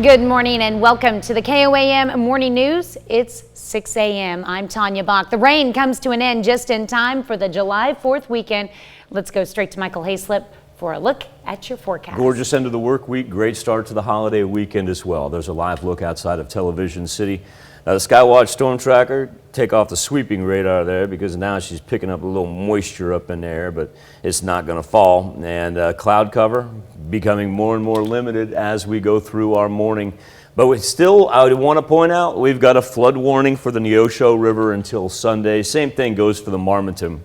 Good morning and welcome to the KOAM Morning News. It's 6 a.m. I'm Tanya Bach. The rain comes to an end just in time for the July 4th weekend. Let's go straight to Michael Hayslip for a look at your forecast. Gorgeous end of the work week, great start to the holiday weekend as well. There's a live look outside of Television City. Now the Skywatch Storm Tracker, take off the sweeping radar there because now she's picking up a little moisture up in there, but it's not going to fall. And cloud cover becoming more and more limited as we go through our morning. But we still, I want to point out, we've got a flood warning for the Neosho River until Sunday. Same thing goes for the Marmonton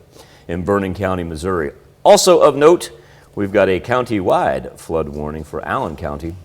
in Vernon County, Missouri. Also of note, we've got a county-wide flood warning for Allen County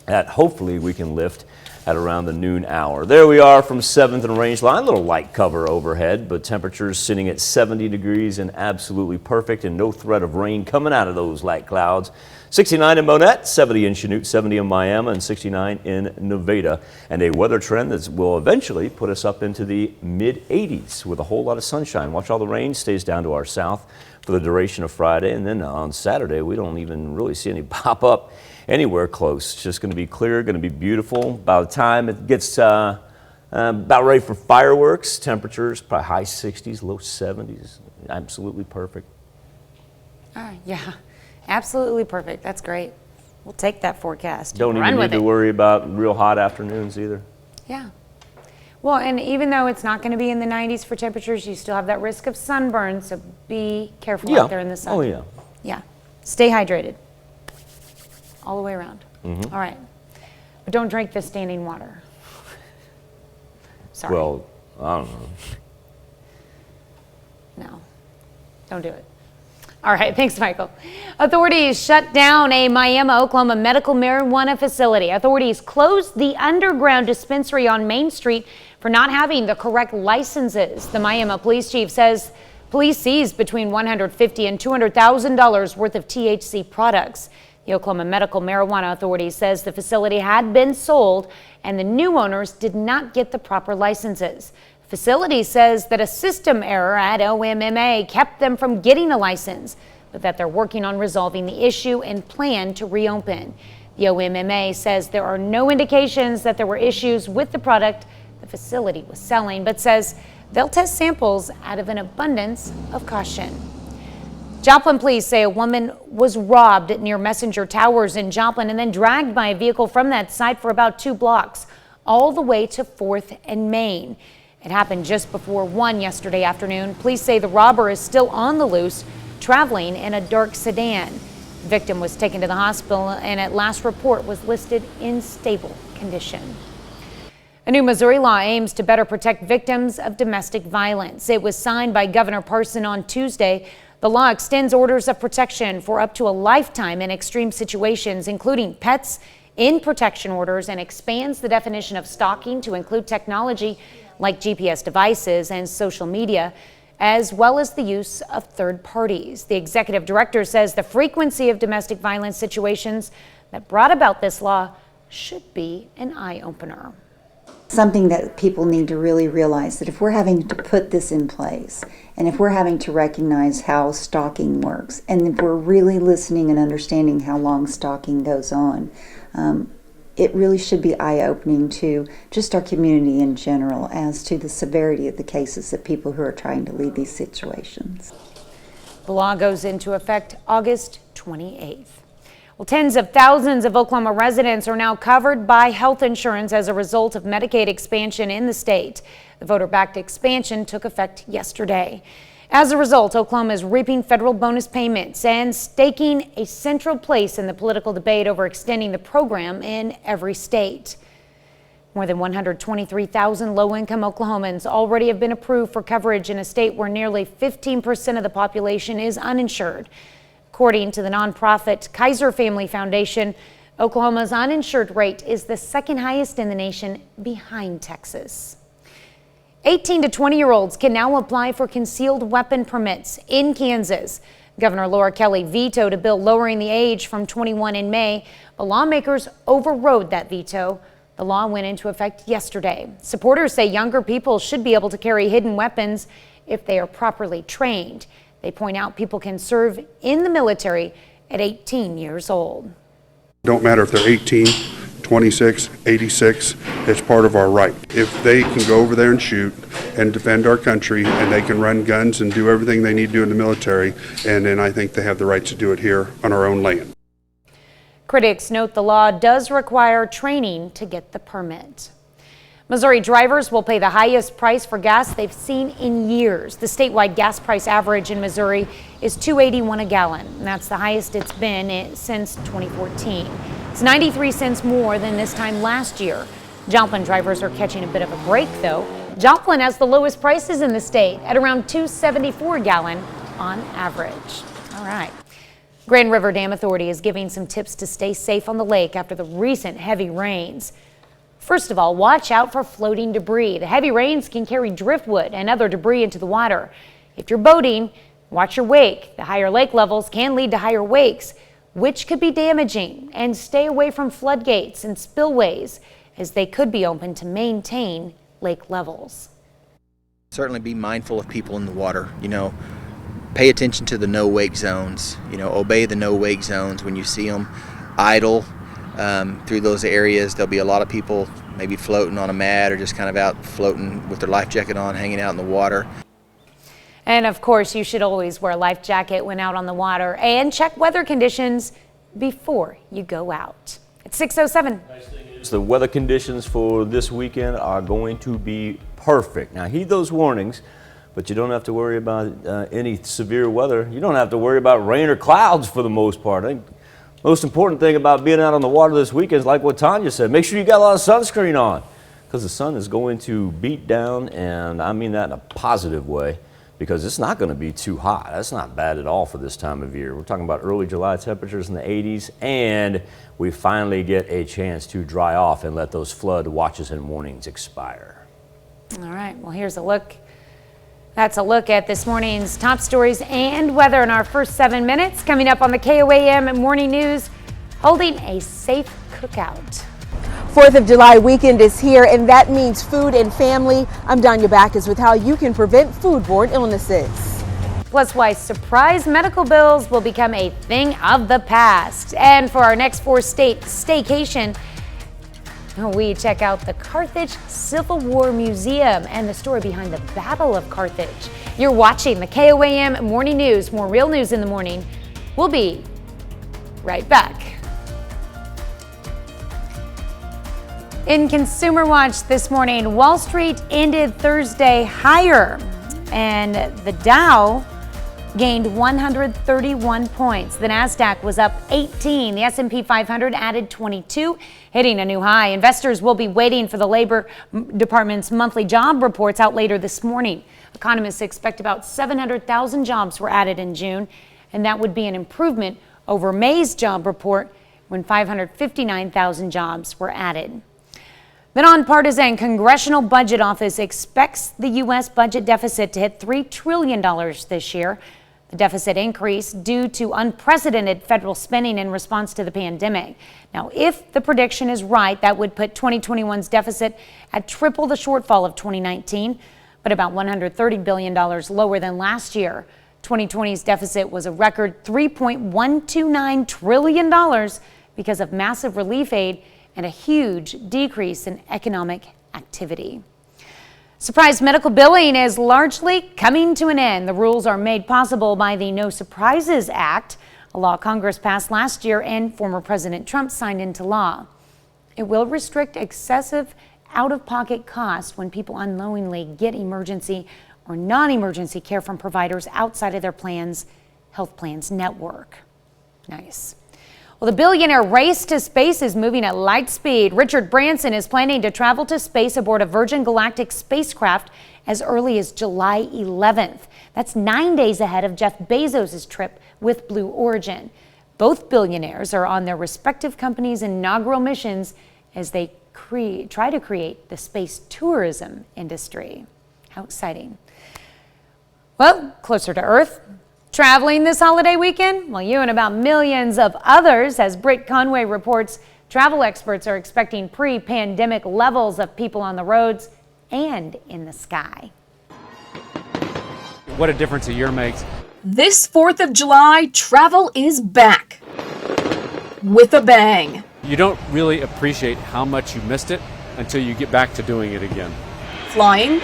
that hopefully we can lift at around the noon hour. There we are from 7th and Range Line. A little light cover overhead, but temperatures sitting at 70 degrees and absolutely perfect, and no threat of rain coming out of those light clouds. 69 in Monette, 70 in Chanute, 70 in Miami, and 69 in Nevada. And a weather trend that will eventually put us up into the mid-80s with a whole lot of sunshine. Watch all the rain stays down to our south for the duration of Friday, and then on Saturday we don't even really see any pop up anywhere close. It's just going to be clear, going to be beautiful. By the time it gets about ready for fireworks, temperatures probably high 60s, low 70s. Absolutely perfect. Yeah, absolutely perfect. That's great. We'll take that forecast. Don't even need to worry about real hot afternoons either. Yeah. Well, and even though it's not going to be in the 90s for temperatures, you still have that risk of sunburn, so be careful out there in the sun. Oh, yeah. Yeah. Stay hydrated all the way around. Mm-hmm. All right. But don't drink the standing water. Sorry. Well, I don't know. No. Don't do it. All right, thanks, Michael. Authorities shut down a Miami, Oklahoma medical marijuana facility. Authorities closed the underground dispensary on Main Street for not having the correct licenses. The Miami police chief says police seized between $150,000 and $200,000 worth of THC products. The Oklahoma Medical Marijuana Authority says the facility had been sold and the new owners did not get the proper licenses. The facility says that a system error at OMMA kept them from getting a license, but that they're working on resolving the issue and plan to reopen. The OMMA says there are no indications that there were issues with the product the facility was selling, but says they'll test samples out of an abundance of caution. Joplin police say a woman was robbed near Messenger Towers in Joplin and then dragged by a vehicle from that site for about 2 blocks, all the way to 4th and Main. It happened just before 1 yesterday afternoon. Police say the robber is still on the loose, traveling in a dark sedan. The victim was taken to the hospital and at last report was listed in stable condition. A new Missouri law aims to better protect victims of domestic violence. It was signed by Governor Parson on Tuesday. The law extends orders of protection for up to a lifetime in extreme situations, including pets in protection orders, and expands the definition of stalking to include technology like GPS devices and social media, as well as the use of third parties. The executive director says the frequency of domestic violence situations that brought about this law should be an eye-opener. Something that people need to really realize, that if we're having to put this in place, and if we're having to recognize how stalking works, and if we're really listening and understanding how long stalking goes on, it really should be eye-opening to just our community in general as to the severity of the cases of people who are trying to leave these situations. The law goes into effect August 28th. Well, tens of thousands of Oklahoma residents are now covered by health insurance as a result of Medicaid expansion in the state. The voter-backed expansion took effect yesterday. As a result, Oklahoma is reaping federal bonus payments and staking a central place in the political debate over extending the program in every state. More than 123,000 low-income Oklahomans already have been approved for coverage in a state where nearly 15% of the population is uninsured. According to the nonprofit Kaiser Family Foundation, Oklahoma's uninsured rate is the second highest in the nation, behind Texas. 18 to 20-year-olds can now apply for concealed weapon permits in Kansas. Governor Laura Kelly vetoed a bill lowering the age from 21 in May, but lawmakers overrode that veto. The law went into effect yesterday. Supporters say younger people should be able to carry hidden weapons if they are properly trained. They point out people can serve in the military at 18 years old. Don't matter if they're 18, 26, 86, it's part of our right. If they can go over there and shoot and defend our country, and they can run guns and do everything they need to do in the military, and then I think they have the right to do it here on our own land. Critics note the law does require training to get the permit. Missouri drivers will pay the highest price for gas they've seen in years. The statewide gas price average in Missouri is $2.81 a gallon, and that's the highest it's been since 2014. It's 93 cents more than this time last year. Joplin drivers are catching a bit of a break, though. Joplin has the lowest prices in the state at around $2.74 a gallon on average. All right. Grand River Dam Authority is giving some tips to stay safe on the lake after the recent heavy rains. First of all, watch out for floating debris. The heavy rains can carry driftwood and other debris into the water. If you're boating, watch your wake. The higher lake levels can lead to higher wakes, which could be damaging. And stay away from floodgates and spillways, as they could be open to maintain lake levels. Certainly be mindful of people in the water. Pay attention to the no wake zones. Obey the no wake zones when you see them. Idle through those areas. There'll be a lot of people maybe floating on a mat or just kind of out floating with their life jacket on, hanging out in the water. And of course, you should always wear a life jacket when out on the water and check weather conditions before you go out. It's 6:07. The weather conditions for this weekend are going to be perfect. Now, heed those warnings, but you don't have to worry about any severe weather. You don't have to worry about rain or clouds for the most part. I think the most important thing about being out on the water this weekend is like what Tanya said. Make sure you got a lot of sunscreen on, because the sun is going to beat down, and I mean that in a positive way, because it's not going to be too hot. That's not bad at all for this time of year. We're talking about early July temperatures in the 80s, and we finally get a chance to dry off and let those flood watches and warnings expire. All right, well, here's a look. That's a look at this morning's top stories and weather in our first 7 minutes. Coming up on the KOAM Morning News, holding a safe cookout. 4th of July weekend is here, and that means food and family. I'm Danya Backus with how you can prevent foodborne illnesses. Plus why surprise medical bills will become a thing of the past. And for our next 4-state staycation, we check out the Carthage Civil War Museum and the story behind the Battle of Carthage. You're watching the KOAM Morning News. More real news in the morning. We'll be right back. In Consumer Watch this morning, Wall Street ended Thursday higher, and the Dow gained 131 points. The Nasdaq was up 18. The S&P 500 added 22, hitting a new high. Investors will be waiting for the Labor Department's monthly job reports out later this morning. Economists expect about 700,000 jobs were added in June, and that would be an improvement over May's job report, when 559,000 jobs were added. The nonpartisan Congressional Budget Office expects the U.S. budget deficit to hit $3 trillion this year. The deficit increased due to unprecedented federal spending in response to the pandemic. Now, if the prediction is right, that would put 2021's deficit at triple the shortfall of 2019, but about $130 billion lower than last year. 2020's deficit was a record $3.129 trillion because of massive relief aid and a huge decrease in economic activity. Surprise medical billing is largely coming to an end. The rules are made possible by the No Surprises Act, a law Congress passed last year and former President Trump signed into law. It will restrict excessive out-of-pocket costs when people unknowingly get emergency or non-emergency care from providers outside of their health plan's network. Nice. Well, the billionaire race to space is moving at light speed. Richard Branson is planning to travel to space aboard a Virgin Galactic spacecraft as early as July 11th. That's 9 days ahead of Jeff Bezos' trip with Blue Origin. Both billionaires are on their respective companies' inaugural missions as they try to create the space tourism industry. How exciting. Well, closer to Earth. Traveling this holiday weekend? Well, you and about millions of others. As Britt Conway reports, travel experts are expecting pre-pandemic levels of people on the roads and in the sky. What a difference a year makes. This 4th of July, travel is back with a bang. You don't really appreciate how much you missed it until you get back to doing it again. Flying.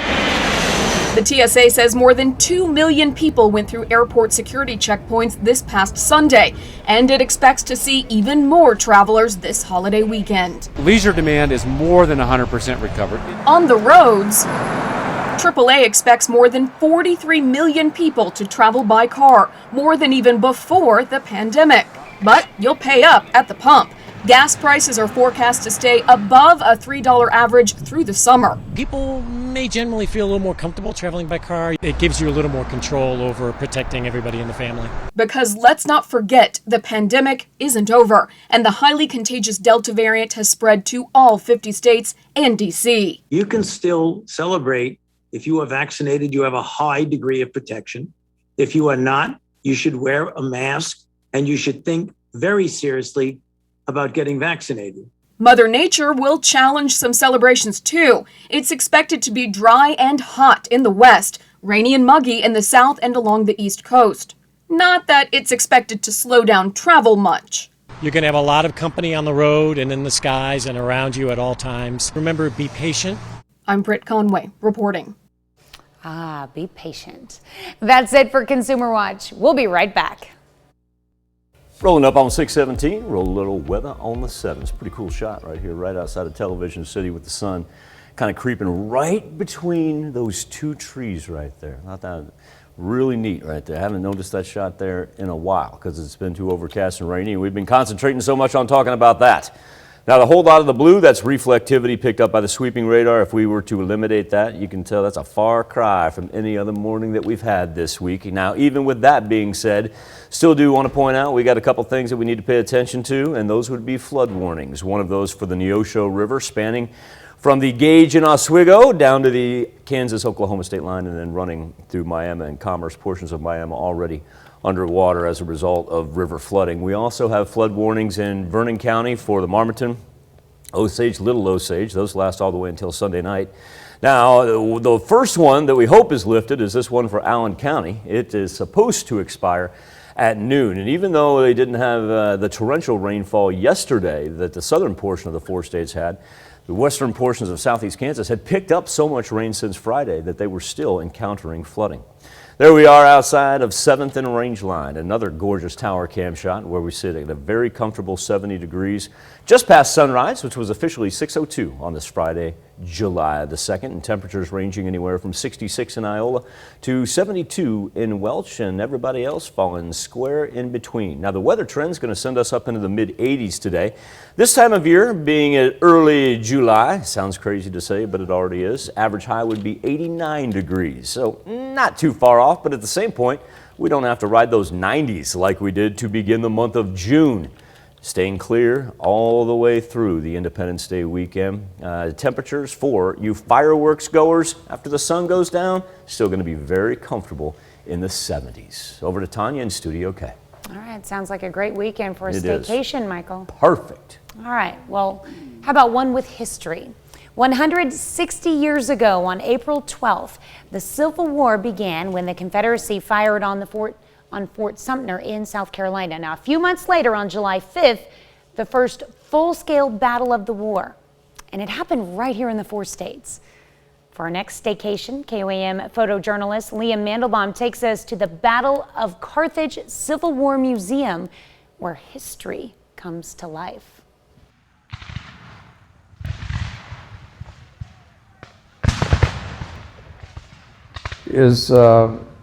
The TSA says more than 2 million people went through airport security checkpoints this past Sunday, and it expects to see even more travelers this holiday weekend. Leisure demand is more than 100% recovered. On the roads, AAA expects more than 43 million people to travel by car, more than even before the pandemic. But you'll pay up at the pump. Gas prices are forecast to stay above a $3 average through the summer. People may generally feel a little more comfortable traveling by car. It gives you a little more control over protecting everybody in the family. Because let's not forget, the pandemic isn't over, and the highly contagious Delta variant has spread to all 50 states and D.C. You can still celebrate. If you are vaccinated, you have a high degree of protection. If you are not, you should wear a mask, and you should think very seriously about getting vaccinated. Mother Nature will challenge some celebrations too. It's expected to be dry and hot in the west, rainy and muggy in the south and along the east coast. Not that it's expected to slow down travel much. You're going to have a lot of company on the road and in the skies and around you at all times. Remember, be patient. I'm Britt Conway, reporting. Be patient. That's it for Consumer Watch. We'll be right back. Rolling up on 617, roll a little weather on the 7s. Pretty cool shot right here, right outside of Television City with the sun kind of creeping right between those two trees right there. Not that really neat right there. I haven't noticed that shot there in a while because it's been too overcast and rainy, and we've been concentrating so much on talking about that. Now, the whole lot of the blue, that's reflectivity picked up by the sweeping radar. If we were to eliminate that, you can tell that's a far cry from any other morning that we've had this week. Now, even with that being said, still do want to point out we got a couple things that we need to pay attention to, and those would be flood warnings. One of those for the Neosho River spanning from the gauge in Oswego down to the Kansas-Oklahoma state line and then running through Miami and Commerce. Portions of Miami already underwater as a result of river flooding. We also have flood warnings in Vernon County for the Marmaton, Osage, Little Osage. Those last all the way until Sunday night. Now, the first one that we hope is lifted is this one for Allen County. It is supposed to expire at noon. And even though they didn't have the torrential rainfall yesterday that the southern portion of the 4 states had, the western portions of southeast Kansas had picked up so much rain since Friday that they were still encountering flooding. There we are outside of 7th and Range Line, another gorgeous tower cam shot where we sit at a very comfortable 70 degrees just past sunrise, which was officially 6:02 on this Friday, July the 2nd, and temperatures ranging anywhere from 66 in Iola to 72 in Welch, and everybody else falling square in between. Now, the weather trend is going to send us up into the mid-80s today. This time of year, being at early July, sounds crazy to say, but it already is. Average high would be 89 degrees, so not too far off, but at the same point, we don't have to ride those 90s like we did to begin the month of June. Staying clear all the way through the Independence Day weekend. Temperatures for you fireworks goers after the sun goes down, still going to be very comfortable in the 70s. Over to Tanya in Studio K. All right, sounds like a great weekend for a It staycation, Michael. Perfect. All right, well, how about one with history? 160 years ago, on April 12th, the Civil War began when the Confederacy fired on Fort Sumter in South Carolina. Now, a few months later, on July 5th, the first full-scale battle of the war. And it happened right here in the 4 states. For our next staycation, KOAM photojournalist Liam Mandelbaum takes us to the Battle of Carthage Civil War Museum, where history comes to life. Is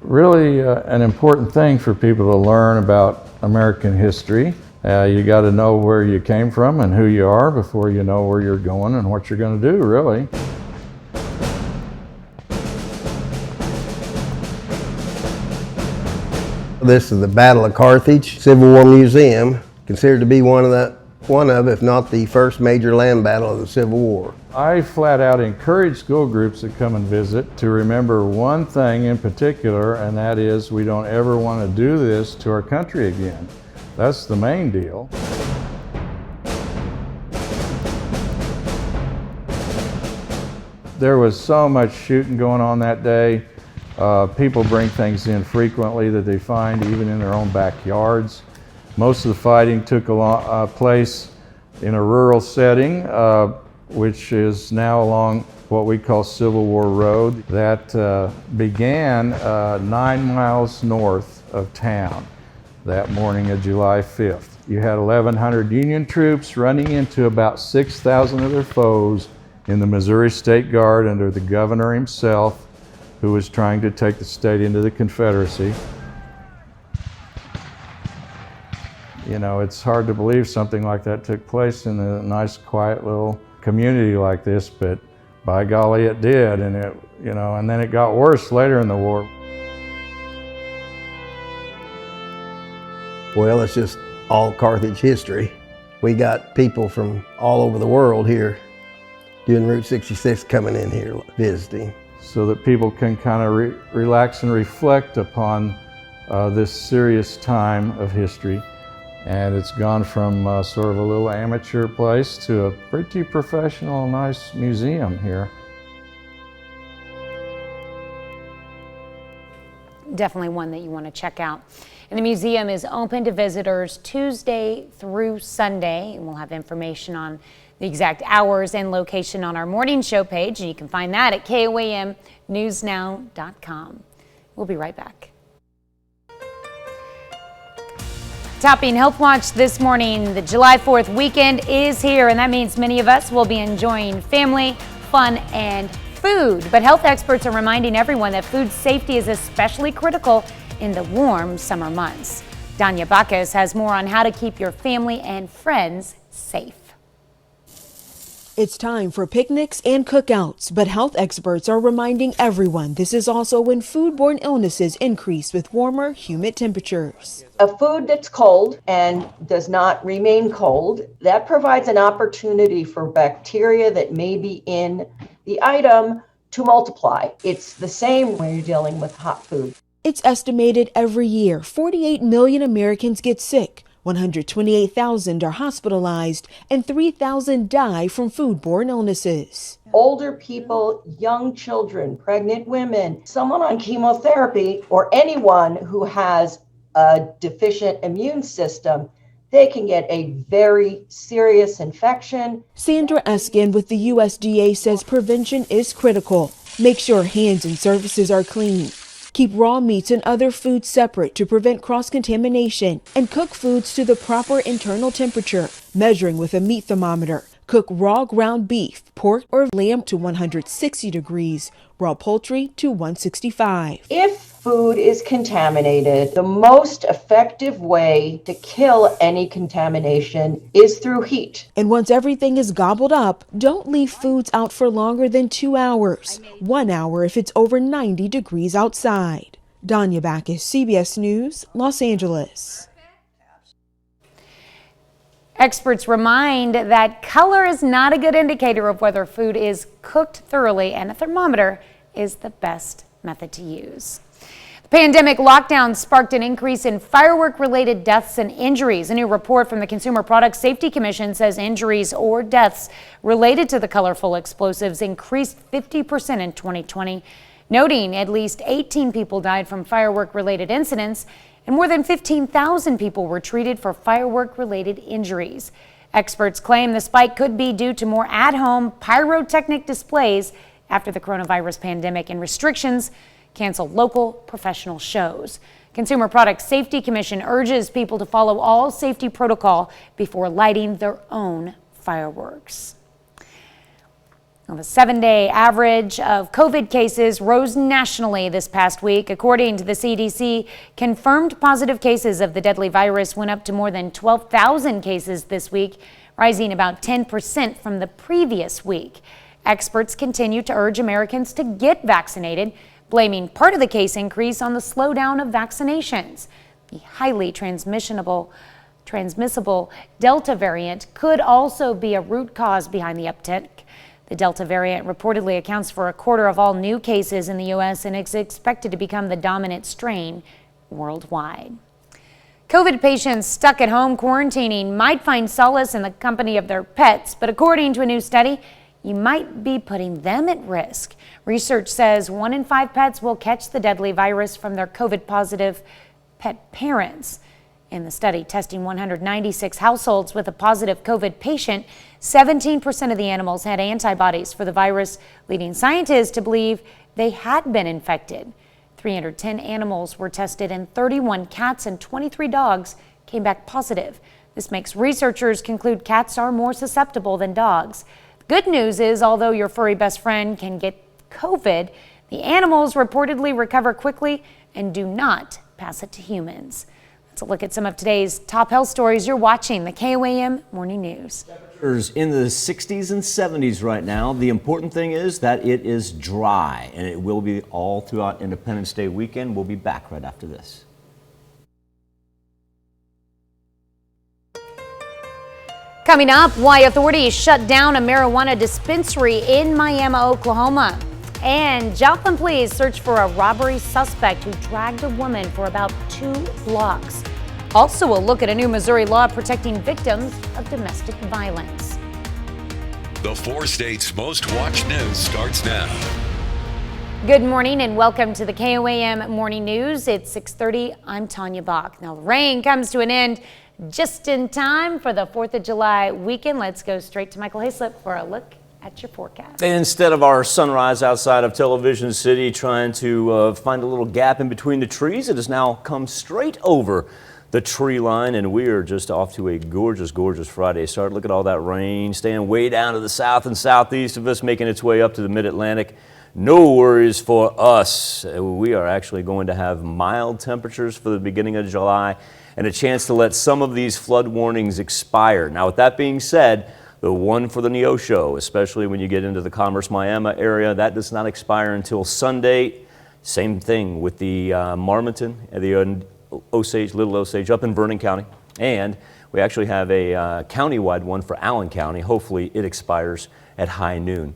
really an important thing for people to learn about American history. You got to know where you came from and who you are before you know where you're going and what you're going to do, really. This is the Battle of Carthage Civil War Museum, considered to be one of, if not the first major land battle of the Civil War. I flat out encourage school groups that come and visit to remember one thing in particular, and that is we don't ever want to do this to our country again. That's the main deal. There was so much shooting going on that day. People bring things in frequently that they find even in their own backyards. Most of the fighting took place in a rural setting, which is now along what we call Civil War Road, that began 9 miles north of town that morning of July 5th. You had 1,100 Union troops running into about 6,000 of their foes in the Missouri State Guard under the governor himself, who was trying to take the state into the Confederacy. You know, it's hard to believe something like that took place in a nice, quiet little community like this, but By golly, it did, and and then it got worse later in the war. Well, it's just all Carthage history. We got people from all over the world here doing Route 66 coming in here visiting. So that people can kind of relax and reflect upon this serious time of history. And it's gone from sort of a little amateur place to a pretty professional, nice museum here. Definitely one that you want to check out. And the museum is open to visitors Tuesday through Sunday. And we'll have information on the exact hours and location on our morning show page. And you can find that at KOAMnewsnow.com. We'll be right back. Topping Health Watch this morning, the July 4th weekend is here, and that means many of us will be enjoying family, fun, and food. But health experts are reminding everyone that food safety is especially critical in the warm summer months. Danya Bacchus has more on how to keep your family and friends safe. It's time for picnics and cookouts, but health experts are reminding everyone this is also when foodborne illnesses increase with warmer, humid temperatures. A food that's cold and does not remain cold, that provides an opportunity for bacteria that may be in the item to multiply. It's the same when you're dealing with hot food. It's estimated every year 48 million Americans get sick. 128,000 are hospitalized and 3,000 die from foodborne illnesses. Older people, young children, pregnant women, someone on chemotherapy, or anyone who has a deficient immune system, they can get a very serious infection. Sandra Eskin with the USDA says prevention is critical. Make sure hands and surfaces are clean. Keep raw meats and other foods separate to prevent cross-contamination, and cook foods to the proper internal temperature, measuring with a meat thermometer. Cook raw ground beef, pork, or lamb to 160 degrees, raw poultry to 165. If food is contaminated, the most effective way to kill any contamination is through heat. And once everything is gobbled up, don't leave foods out for longer than 2 hours. 1 hour if it's over 90 degrees outside. Danya Bacchus, CBS News, Los Angeles. Experts remind that color is not a good indicator of whether food is cooked thoroughly, and a thermometer is the best method to use. The pandemic lockdown sparked an increase in firework-related deaths and injuries. A new report from the Consumer Product Safety Commission says injuries or deaths related to the colorful explosives increased 50% in 2020, noting at least 18 people died from firework-related incidents, and more than 15,000 people were treated for firework-related injuries. Experts claim the spike could be due to more at-home pyrotechnic displays after the coronavirus pandemic and restrictions canceled local professional shows. Consumer Product Safety Commission urges people to follow all safety protocol before lighting their own fireworks. Well, the 7-day average of COVID cases rose nationally this past week. According to the CDC, confirmed positive cases of the deadly virus went up to more than 12,000 cases this week, rising about 10% from the previous week. Experts continue to urge Americans to get vaccinated, blaming part of the case increase on the slowdown of vaccinations. The highly transmissible Delta variant could also be a root cause behind the uptick. The Delta variant reportedly accounts for a quarter of all new cases in the U.S. and is expected to become the dominant strain worldwide. COVID patients stuck at home quarantining might find solace in the company of their pets, but according to a new study, you might be putting them at risk. Research says 1 in 5 pets will catch the deadly virus from their COVID-positive pet parents. In the study testing 196 households with a positive COVID patient, 17% of the animals had antibodies for the virus, leading scientists to believe they had been infected. 310 animals were tested and 31 cats and 23 dogs came back positive. This makes researchers conclude cats are more susceptible than dogs. The good news is, although your furry best friend can get COVID, the animals reportedly recover quickly and do not pass it to humans. Let's look at some of today's top health stories. You're watching the KOAM Morning News. In the 60s and 70s right now. The important thing is that it is dry, and it will be all throughout Independence Day weekend. We'll be back right after this. Coming up, why authorities shut down a marijuana dispensary in Miami, Oklahoma. And Joplin police search for a robbery suspect who dragged a woman for about 2 blocks. Also, we'll look at a new Missouri law protecting victims of domestic violence. The 4 states' most watched news starts now. Good morning and welcome to the KOAM Morning News. It's 6:30. I'm Tanya Bach. Now, the rain comes to an end just in time for the 4th of July weekend. Let's go straight to Michael Hayslip for a look at your forecast. Instead of our sunrise outside of Television City trying to find a little gap in between the trees, it has now come straight over the tree line, and we are just off to a gorgeous, gorgeous Friday start. Look at all that rain staying way down to the south and southeast of us, making its way up to the mid-Atlantic. No worries for us. We are actually going to have mild temperatures for the beginning of July and a chance to let some of these flood warnings expire. Now, with that being said, the one for the Neosho, especially when you get into the Commerce Miami area, that does not expire until Sunday. Same thing with the Marmonton and the Osage, Little Osage up in Vernon County. And we actually have a county-wide one for Allen County. Hopefully it expires at high noon.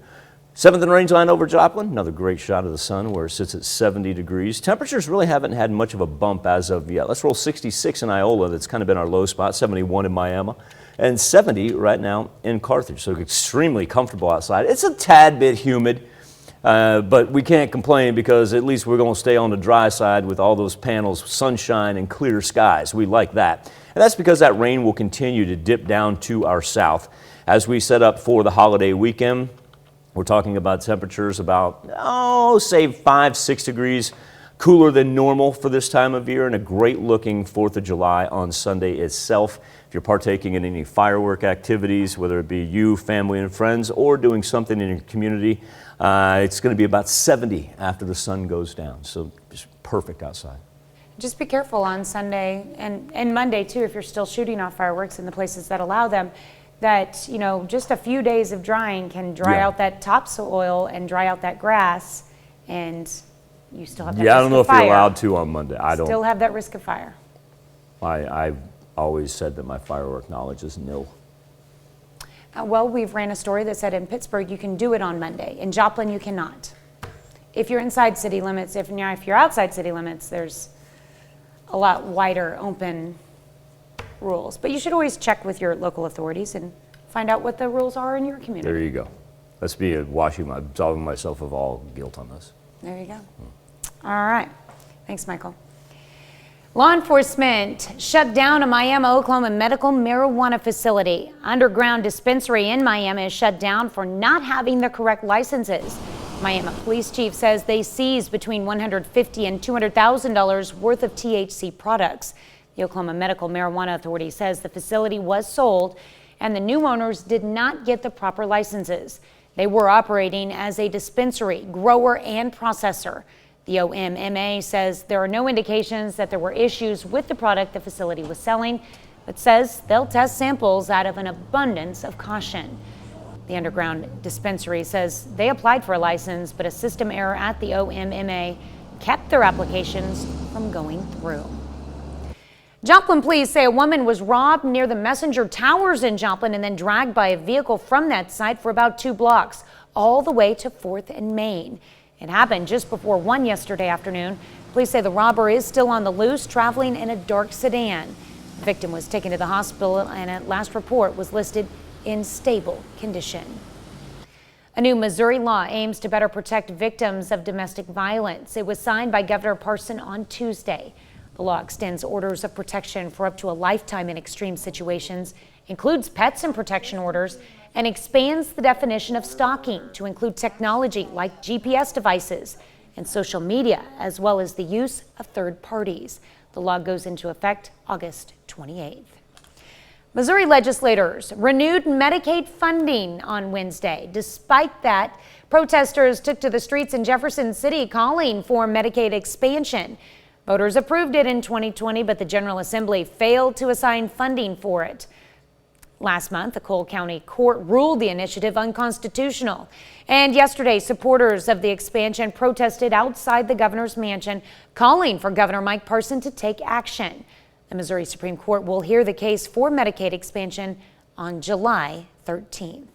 7th and rangeline over Joplin, another great shot of the sun where it sits at 70 degrees. Temperatures really haven't had much of a bump as of yet. Let's roll 66 in Iola. That's kind of been our low spot, 71 in Miami, and 70 right now in Carthage. So extremely comfortable outside. It's a tad bit humid. But we can't complain because at least we're going to stay on the dry side with all those panels, sunshine and clear skies. We like that. And that's because that rain will continue to dip down to our south. As we set up for the holiday weekend, we're talking about temperatures about, say 5-6 degrees cooler than normal for this time of year, and a great looking 4th of July on Sunday itself. If you're partaking in any firework activities, whether it be you, family, and friends, or doing something in your community, it's going to be about 70 after the sun goes down. So it's perfect outside. Just be careful on Sunday and Monday too, if you're still shooting off fireworks in the places that allow them, that, you know, just a few days of drying can dry out that topsoil and dry out that grass, and you still have that risk I don't know of if fire. you're allowed to on Monday. I don't. Still have that risk of fire. I've always said that my firework knowledge is nil. Well, we've ran a story that said in Pittsburgh you can do it on Monday. In Joplin, you cannot. If you're inside city limits, if you're outside city limits, there's a lot wider open rules. But you should always check with your local authorities and find out what the rules are in your community. There you go. Let's be absolving myself of all guilt on this. There you go. All right. Thanks, Michael. Law enforcement shut down a Miami, Oklahoma medical marijuana facility. Underground dispensary in Miami is shut down for not having the correct licenses. Miami police chief says they seized between $150,000 and $200,000 worth of THC products. The Oklahoma Medical Marijuana Authority says the facility was sold and the new owners did not get the proper licenses. They were operating as a dispensary, grower, and processor. The OMMA says there are no indications that there were issues with the product the facility was selling, but says they'll test samples out of an abundance of caution. The underground dispensary says they applied for a license, but a system error at the OMMA kept their applications from going through. Joplin police say a woman was robbed near the Messenger Towers in Joplin and then dragged by a vehicle from that site for about 2 blocks, all the way to 4th and Main. It happened just before 1 yesterday afternoon. Police say the robber is still on the loose, traveling in a dark sedan. The victim was taken to the hospital and at last report was listed in stable condition. A new Missouri law aims to better protect victims of domestic violence. It was signed by Governor Parson on Tuesday. The law extends orders of protection for up to a lifetime in extreme situations, includes pets and protection orders, and expands the definition of stalking to include technology like GPS devices and social media, as well as the use of third parties. The law goes into effect August 28th. Missouri legislators renewed Medicaid funding on Wednesday. Despite that, protesters took to the streets in Jefferson City calling for Medicaid expansion. Voters approved it in 2020, but the General Assembly failed to assign funding for it. Last month, the Cole County Court ruled the initiative unconstitutional. And yesterday, supporters of the expansion protested outside the governor's mansion, calling for Governor Mike Parson to take action. The Missouri Supreme Court will hear the case for Medicaid expansion on July 13th.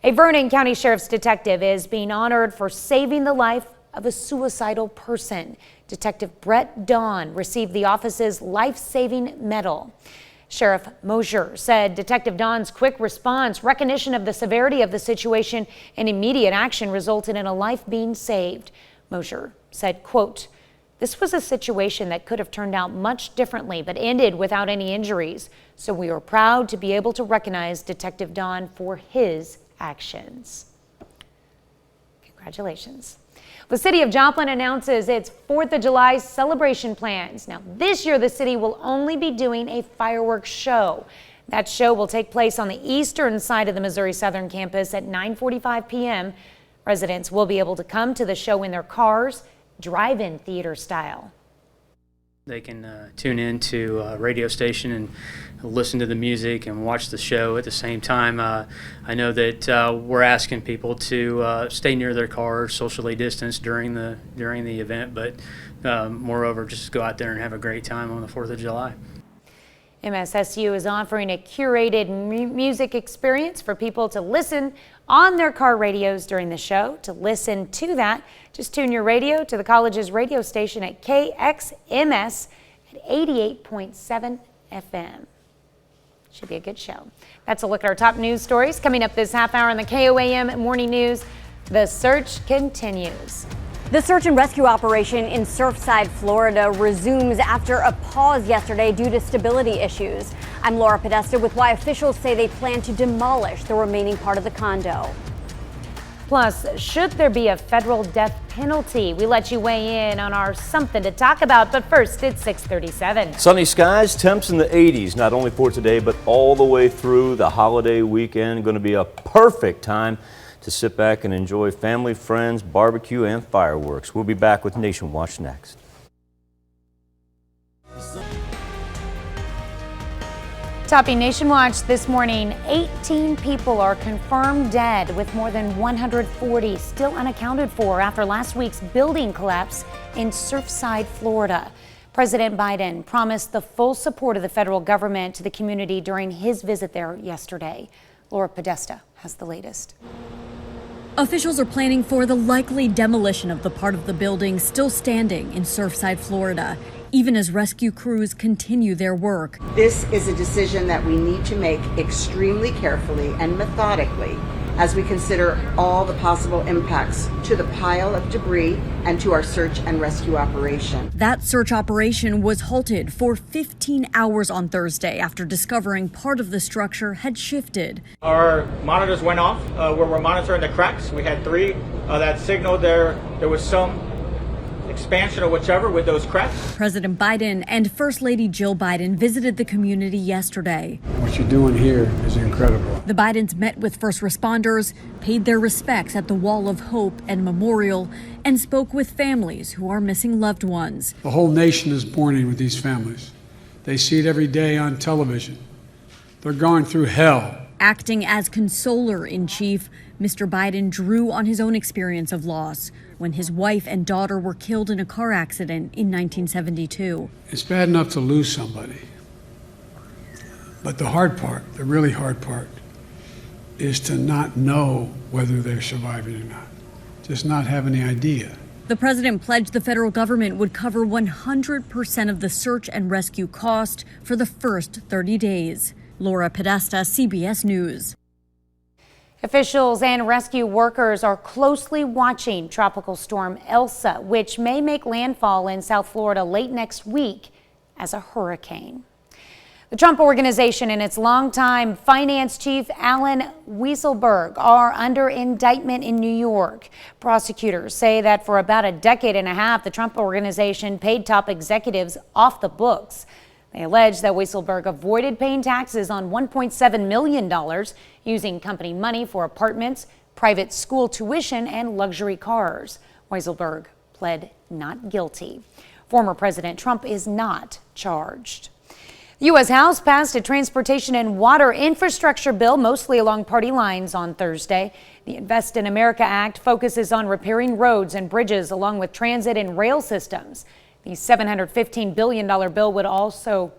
A Vernon County Sheriff's detective is being honored for saving the life of a suicidal person. Detective Brett Dawn received the office's life-saving medal. Sheriff Mosier said Detective Dawn's quick response, recognition of the severity of the situation, and immediate action resulted in a life being saved. Mosier said, quote, "This was a situation that could have turned out much differently, but ended without any injuries. So we are proud to be able to recognize Detective Dawn for his actions." Congratulations. The city of Joplin announces its 4th of July celebration plans. Now, this year, the city will only be doing a fireworks show. That show will take place on the eastern side of the Missouri Southern campus at 9:45 p.m. Residents will be able to come to the show in their cars, drive-in theater style. They can tune in to a radio station and listen to the music and watch the show at the same time. I know that we're asking people to stay near their cars, socially distanced during the event, but moreover, just go out there and have a great time on the 4th of July. MSSU is offering a curated music experience for people to listen on their car radios during the show. To listen to that, just tune your radio to the college's radio station at KXMS at 88.7 FM. Should be a good show. That's a look at our top news stories coming up this half hour on the KOAM Morning News. The search continues. The search and rescue operation in Surfside, Florida resumes after a pause yesterday due to stability issues. I'm Laura Podesta with why officials say they plan to demolish the remaining part of the condo. Plus, should there be a federal death penalty? We let you weigh in on our something to talk about, but first it's 6:37. Sunny skies, temps in the 80s, not only for today, but all the way through the holiday weekend. Going to be a perfect time to sit back and enjoy family, friends, barbecue, and fireworks. We'll be back with Nation Watch next. Topping Nation Watch this morning, 18 people are confirmed dead, with more than 140 still unaccounted for after last week's building collapse in Surfside, Florida. President Biden promised the full support of the federal government to the community during his visit there yesterday. Laura Podesta has the latest. Officials are planning for the likely demolition of the part of the building still standing in Surfside, Florida, even as rescue crews continue their work. This is a decision that we need to make extremely carefully and methodically as we consider all the possible impacts to the pile of debris and to our search and rescue operation. That search operation was halted for 15 hours on Thursday after discovering part of the structure had shifted. Our monitors went off where we're monitoring the cracks. We had 3 that signaled there was some expansion or whichever with those cracks. President Biden and First Lady Jill Biden visited the community yesterday. What you're doing here is incredible. The Bidens met with first responders, paid their respects at the Wall of Hope and Memorial, and spoke with families who are missing loved ones. The whole nation is mourning with these families. They see it every day on television. They're going through hell. Acting as consoler-in-chief, Mr. Biden drew on his own experience of loss when his wife and daughter were killed in a car accident in 1972. It's bad enough to lose somebody. But the hard part, the really hard part, is to not know whether they're surviving or not. Just not have any idea. The president pledged the federal government would cover 100% of the search and rescue cost for the first 30 days. Laura Podesta, CBS News. Officials and rescue workers are closely watching Tropical Storm Elsa, which may make landfall in South Florida late next week as a hurricane. The Trump Organization and its longtime finance chief, Alan Weisselberg, are under indictment in New York. Prosecutors say that for about a decade and a half, the Trump Organization paid top executives off the books. They allege that Weisselberg avoided paying taxes on $1.7 million using company money for apartments, private school tuition, and luxury cars. Weisselberg pled not guilty. Former President Trump is not charged. The U.S. House passed a transportation and water infrastructure bill, mostly along party lines, on Thursday. The Invest in America Act focuses on repairing roads and bridges along with transit and rail systems. The $715 billion bill would also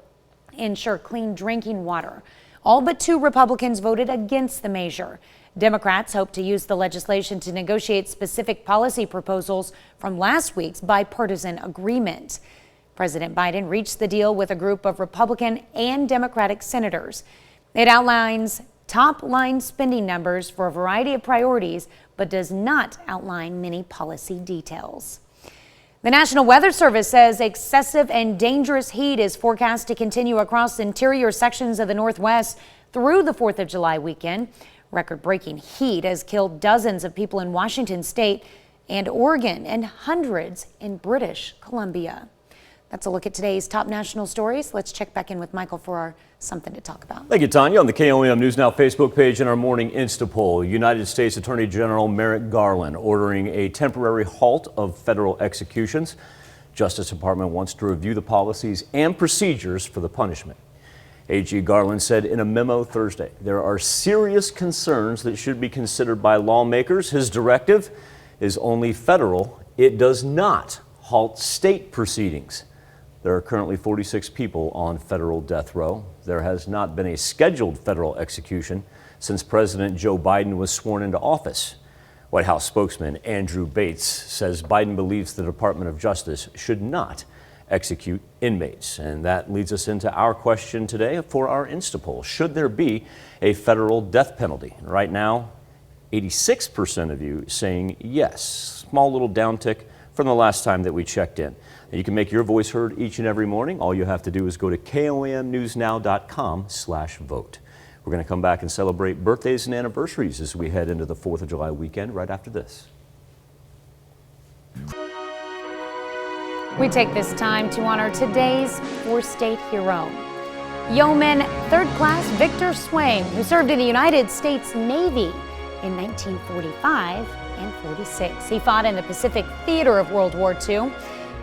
ensure clean drinking water. All but 2 Republicans voted against the measure. Democrats hope to use the legislation to negotiate specific policy proposals from last week's bipartisan agreement. President Biden reached the deal with a group of Republican and Democratic senators. It outlines top-line spending numbers for a variety of priorities, but does not outline many policy details. The National Weather Service says excessive and dangerous heat is forecast to continue across interior sections of the Northwest through the 4th of July weekend. Record-breaking heat has killed dozens of people in Washington state and Oregon and hundreds in British Columbia. That's a look at today's top national stories. Let's check back in with Michael for our Something to Talk About. Thank you, Tanya. On the KOAM News Now Facebook page and our morning Insta poll, United States Attorney General Merrick Garland ordering a temporary halt of federal executions. Justice Department wants to review the policies and procedures for the punishment. AG Garland said in a memo Thursday, there are serious concerns that should be considered by lawmakers. His directive is only federal. It does not halt state proceedings. There are currently 46 people on federal death row. There has not been a scheduled federal execution since President Joe Biden was sworn into office. White House spokesman Andrew Bates says Biden believes the Department of Justice should not execute inmates. And that leads us into our question today for our Insta poll. Should there be a federal death penalty? And right now, 86% of you saying yes. Small little downtick from the last time that we checked in. You can make your voice heard each and every morning. All you have to do is go to KOAMnewsnow.com/vote. We're going to come back and celebrate birthdays and anniversaries as we head into the 4th of July weekend right after this. We take this time to honor today's 4-state hero, Yeoman 3rd Class Victor Swaim, who served in the United States Navy in 1945 and 46. He fought in the Pacific Theater of World War II.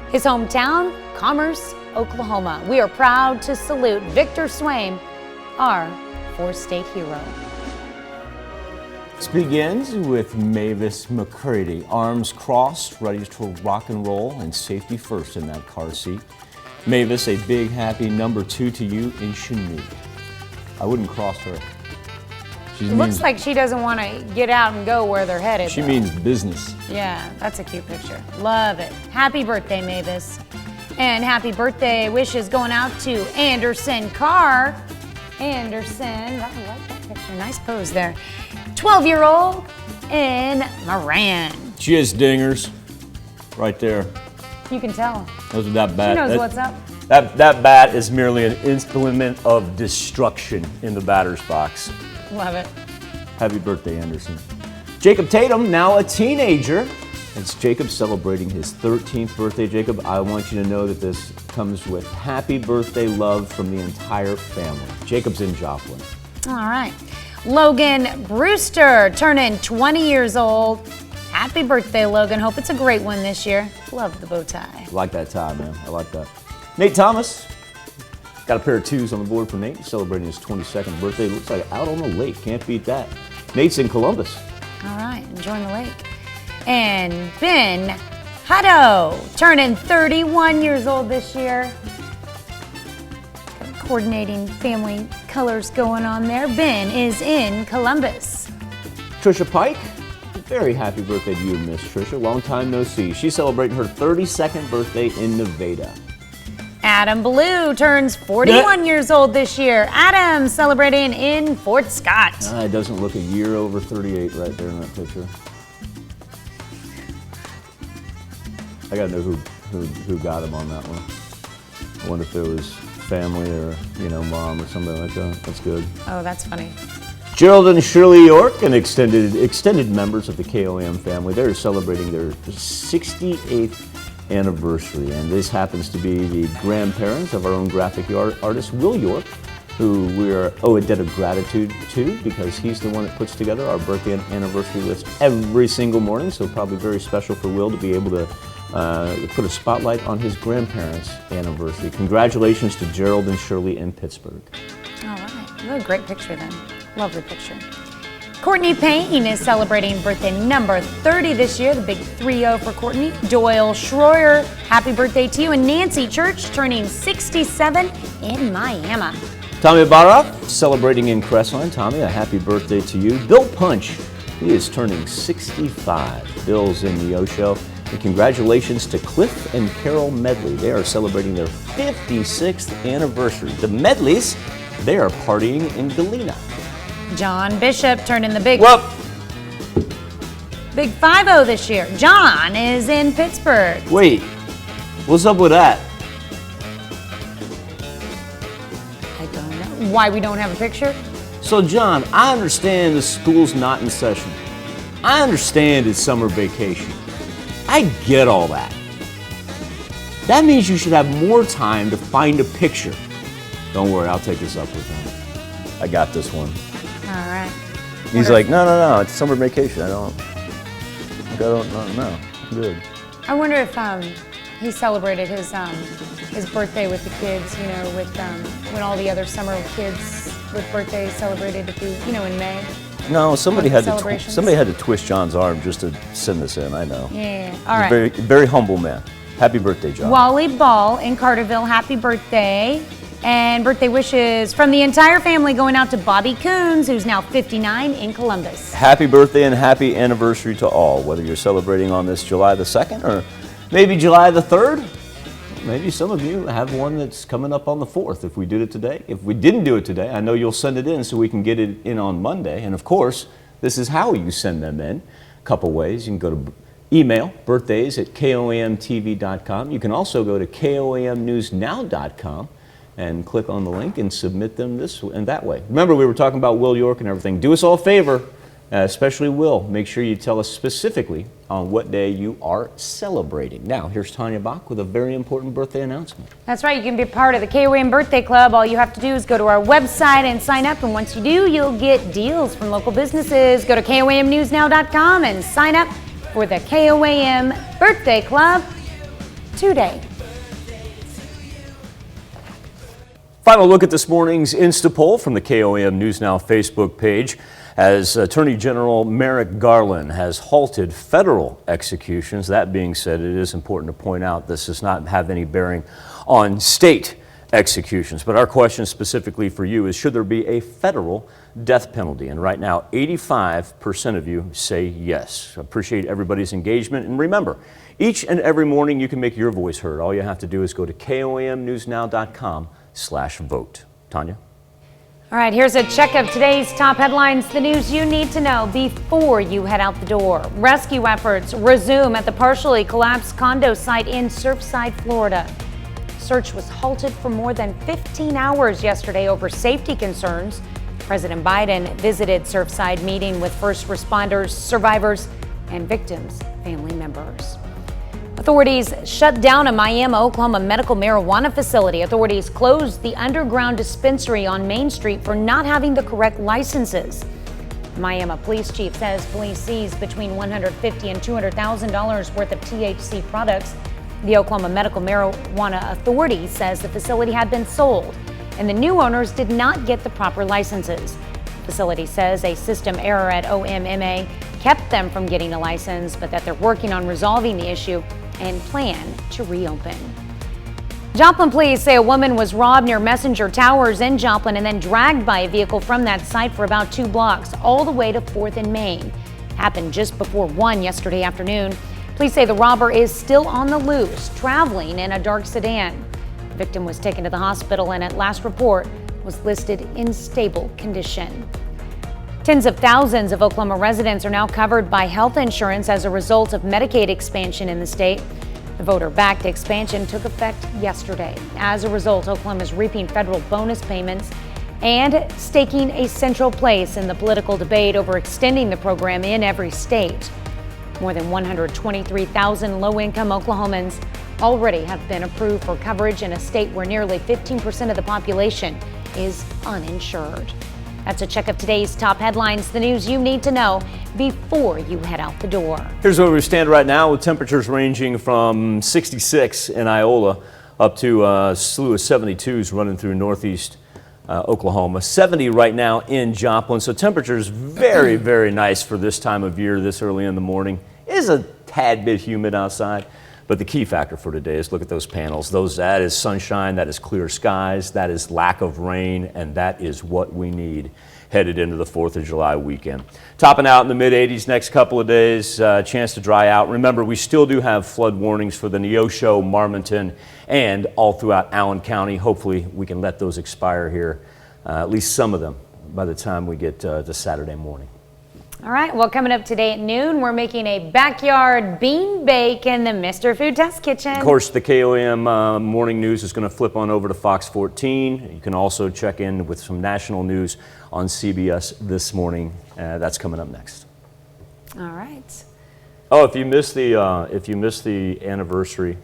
His hometown, Commerce, Oklahoma. We are proud to salute Victor Swaim, our 4-state hero. This begins with Mavis McCready, arms crossed, ready to rock and roll, and safety first in that car seat. Mavis, a big happy number 2 to you in Cheney. I wouldn't cross her. She looks like she doesn't want to get out and go where they're headed. She means business. Yeah, that's a cute picture. Love it. Happy birthday, Mavis. And happy birthday wishes going out to Anderson Carr. Anderson, I like that picture. Nice pose there. 12-year-old in Moran. She has dingers right there. You can tell. Those are that bat. She knows what's up. That bat is merely an implement of destruction in the batter's box. Love it. Happy birthday, Anderson. Jacob Tatum, now a teenager. It's Jacob celebrating his 13th birthday. Jacob, I want you to know that this comes with happy birthday love from the entire family. Jacob's in Joplin. All right. Logan Brewster turning 20 years old. Happy birthday, Logan. Hope it's a great one this year. Love the bow tie. I like that tie, man. I like that. Nate Thomas. Got a pair of 2s on the board for Nate, celebrating his 22nd birthday. Looks like out on the lake. Can't beat that. Nate's in Columbus. All right, enjoying the lake. And Ben Hutto, turning 31 years old this year. Coordinating family colors going on there. Ben is in Columbus. Trisha Pike, very happy birthday to you, Miss Trisha. Long time no see. She's celebrating her 32nd birthday in Nevada. Adam Blue turns 41 years old this year. Adam celebrating in Fort Scott. It doesn't look a year over 38 right there in that picture. I gotta know who got him on that one. I wonder if it was family or, mom or somebody like that. That's good. Oh, that's funny. Gerald and Shirley York and extended members of the KOAM family. They're celebrating their 68th anniversary, and this happens to be the grandparents of our own graphic artist, Will York, who we owe a debt of gratitude to because he's the one that puts together our birthday and anniversary list every single morning, so probably very special for Will to be able to put a spotlight on his grandparents' anniversary. Congratulations to Gerald and Shirley in Pittsburgh. All right. What a great picture then. Lovely picture. Courtney Payne is celebrating birthday number 30 this year, the big 3-0 for Courtney. Doyle Schroyer, happy birthday to you. And Nancy Church turning 67 in Miami. Tommy Barra celebrating in Crestline. Tommy, a happy birthday to you. Bill Punch, he is turning 65. Bill's in the Neosho. And congratulations to Cliff and Carol Medley. They are celebrating their 56th anniversary. The Medleys, they are partying in Galena. John Bishop turning the big 5-0 this year. John is in Pittsburgh. Wait, what's up with that? I don't know. Why we don't have a picture? So John, I understand the school's not in session. I understand it's summer vacation. I get all that. That means you should have more time to find a picture. Don't worry, I'll take this up with him. I got this one. All right. He's like, no, it's summer vacation. I don't know. I'm good. I wonder if he celebrated his birthday with the kids, you know, with when all the other summer kids with birthdays celebrated in May. No, somebody had to twist John's arm just to send this in. I know. Yeah. All right. Very, very humble man. Happy birthday, John. Wally Ball in Carterville, happy birthday. And birthday wishes from the entire family going out to Bobby Coons, who's now 59 in Columbus. Happy birthday and happy anniversary to all, whether you're celebrating on this July the 2nd or maybe July the 3rd. Maybe some of you have one that's coming up on the 4th if we did it today. If we didn't do it today, I know you'll send it in so we can get it in on Monday. And of course, this is how you send them in. A couple ways. You can go to email birthdays@koamtv.com. You can also go to koamnewsnow.com and click on the link and submit them this and that way. Remember, we were talking about Will York and everything. Do us all a favor, especially Will. Make sure you tell us specifically on what day you are celebrating. Now, here's Tanya Bach with a very important birthday announcement. That's right. You can be a part of the KOAM Birthday Club. All you have to do is go to our website and sign up. And once you do, you'll get deals from local businesses. Go to koamnewsnow.com and sign up for the KOAM Birthday Club today. Final look at this morning's Insta poll from the KOAM News Now Facebook page. As Attorney General Merrick Garland has halted federal executions. That being said, it is important to point out this does not have any bearing on state executions. But our question specifically for you is, should there be a federal death penalty? And right now, 85% of you say yes. Appreciate everybody's engagement. And remember, each and every morning you can make your voice heard. All you have to do is go to koamnewsnow.com/vote. Tanya? All right, here's a check of today's top headlines, the news you need to know before you head out the door. Rescue efforts resume at the partially collapsed condo site in Surfside, Florida. Search was halted for more than 15 hours yesterday over safety concerns. President Biden visited Surfside, meeting with first responders, survivors, and victims' family members. Authorities shut down a Miami, Oklahoma medical marijuana facility. Authorities closed the underground dispensary on Main Street for not having the correct licenses. The Miami police chief says police seized between $150,000 and $200,000 worth of THC products. The Oklahoma Medical Marijuana Authority says the facility had been sold and the new owners did not get the proper licenses. The facility says a system error at OMMA kept them from getting a license, but that they're working on resolving the issue and plan to reopen. Joplin police say a woman was robbed near Messenger Towers in Joplin and then dragged by a vehicle from that site for about 2 blocks all the way to 4th and Main. Happened just before 1 yesterday afternoon. Police say the robber is still on the loose, traveling in a dark sedan. The victim was taken to the hospital and at last report was listed in stable condition. Tens of thousands of Oklahoma residents are now covered by health insurance as a result of Medicaid expansion in the state. The voter-backed expansion took effect yesterday. As a result, Oklahoma is reaping federal bonus payments and staking a central place in the political debate over extending the program in every state. More than 123,000 low-income Oklahomans already have been approved for coverage in a state where nearly 15% of the population is uninsured. That's a check of today's top headlines, the news you need to know before you head out the door. Here's where we stand right now with temperatures ranging from 66 in Iola up to a slew of 72s running through northeast Oklahoma. 70 right now in Joplin. So temperatures very, very nice for this time of year, this early in the morning. It is a tad bit humid outside, but the key factor for today is look at those panels. That is sunshine, that is clear skies, that is lack of rain, and that is what we need headed into the 4th of July weekend. Topping out in the mid-80s next couple of days, chance to dry out. Remember, we still do have flood warnings for the Neosho, Marmonton, and all throughout Allen County. Hopefully we can let those expire here, at least some of them, by the time we get to Saturday morning. All right, well, coming up today at noon, we're making a backyard bean bake in the Mr. Food Test Kitchen. Of course, the KOAM morning news is going to flip on over to Fox 14. You can also check in with some national news on CBS this morning. That's coming up next. All right. Oh, if you missed the anniversary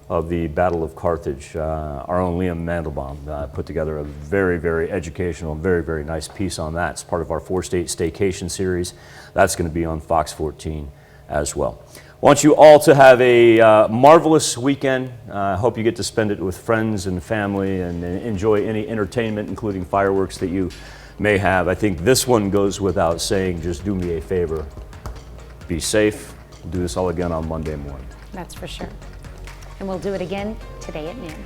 of the Battle of Carthage, our own Liam Mandelbaum put together a very, very educational and very, very nice piece on that. It's part of our 4-state staycation series. That's going to be on Fox 14 as well. I want you all to have a marvelous weekend. I hope you get to spend it with friends and family and enjoy any entertainment, including fireworks that you may have. I think this one goes without saying. Just do me a favor. Be safe. We'll do this all again on Monday morning. That's for sure. And we'll do it again today at noon.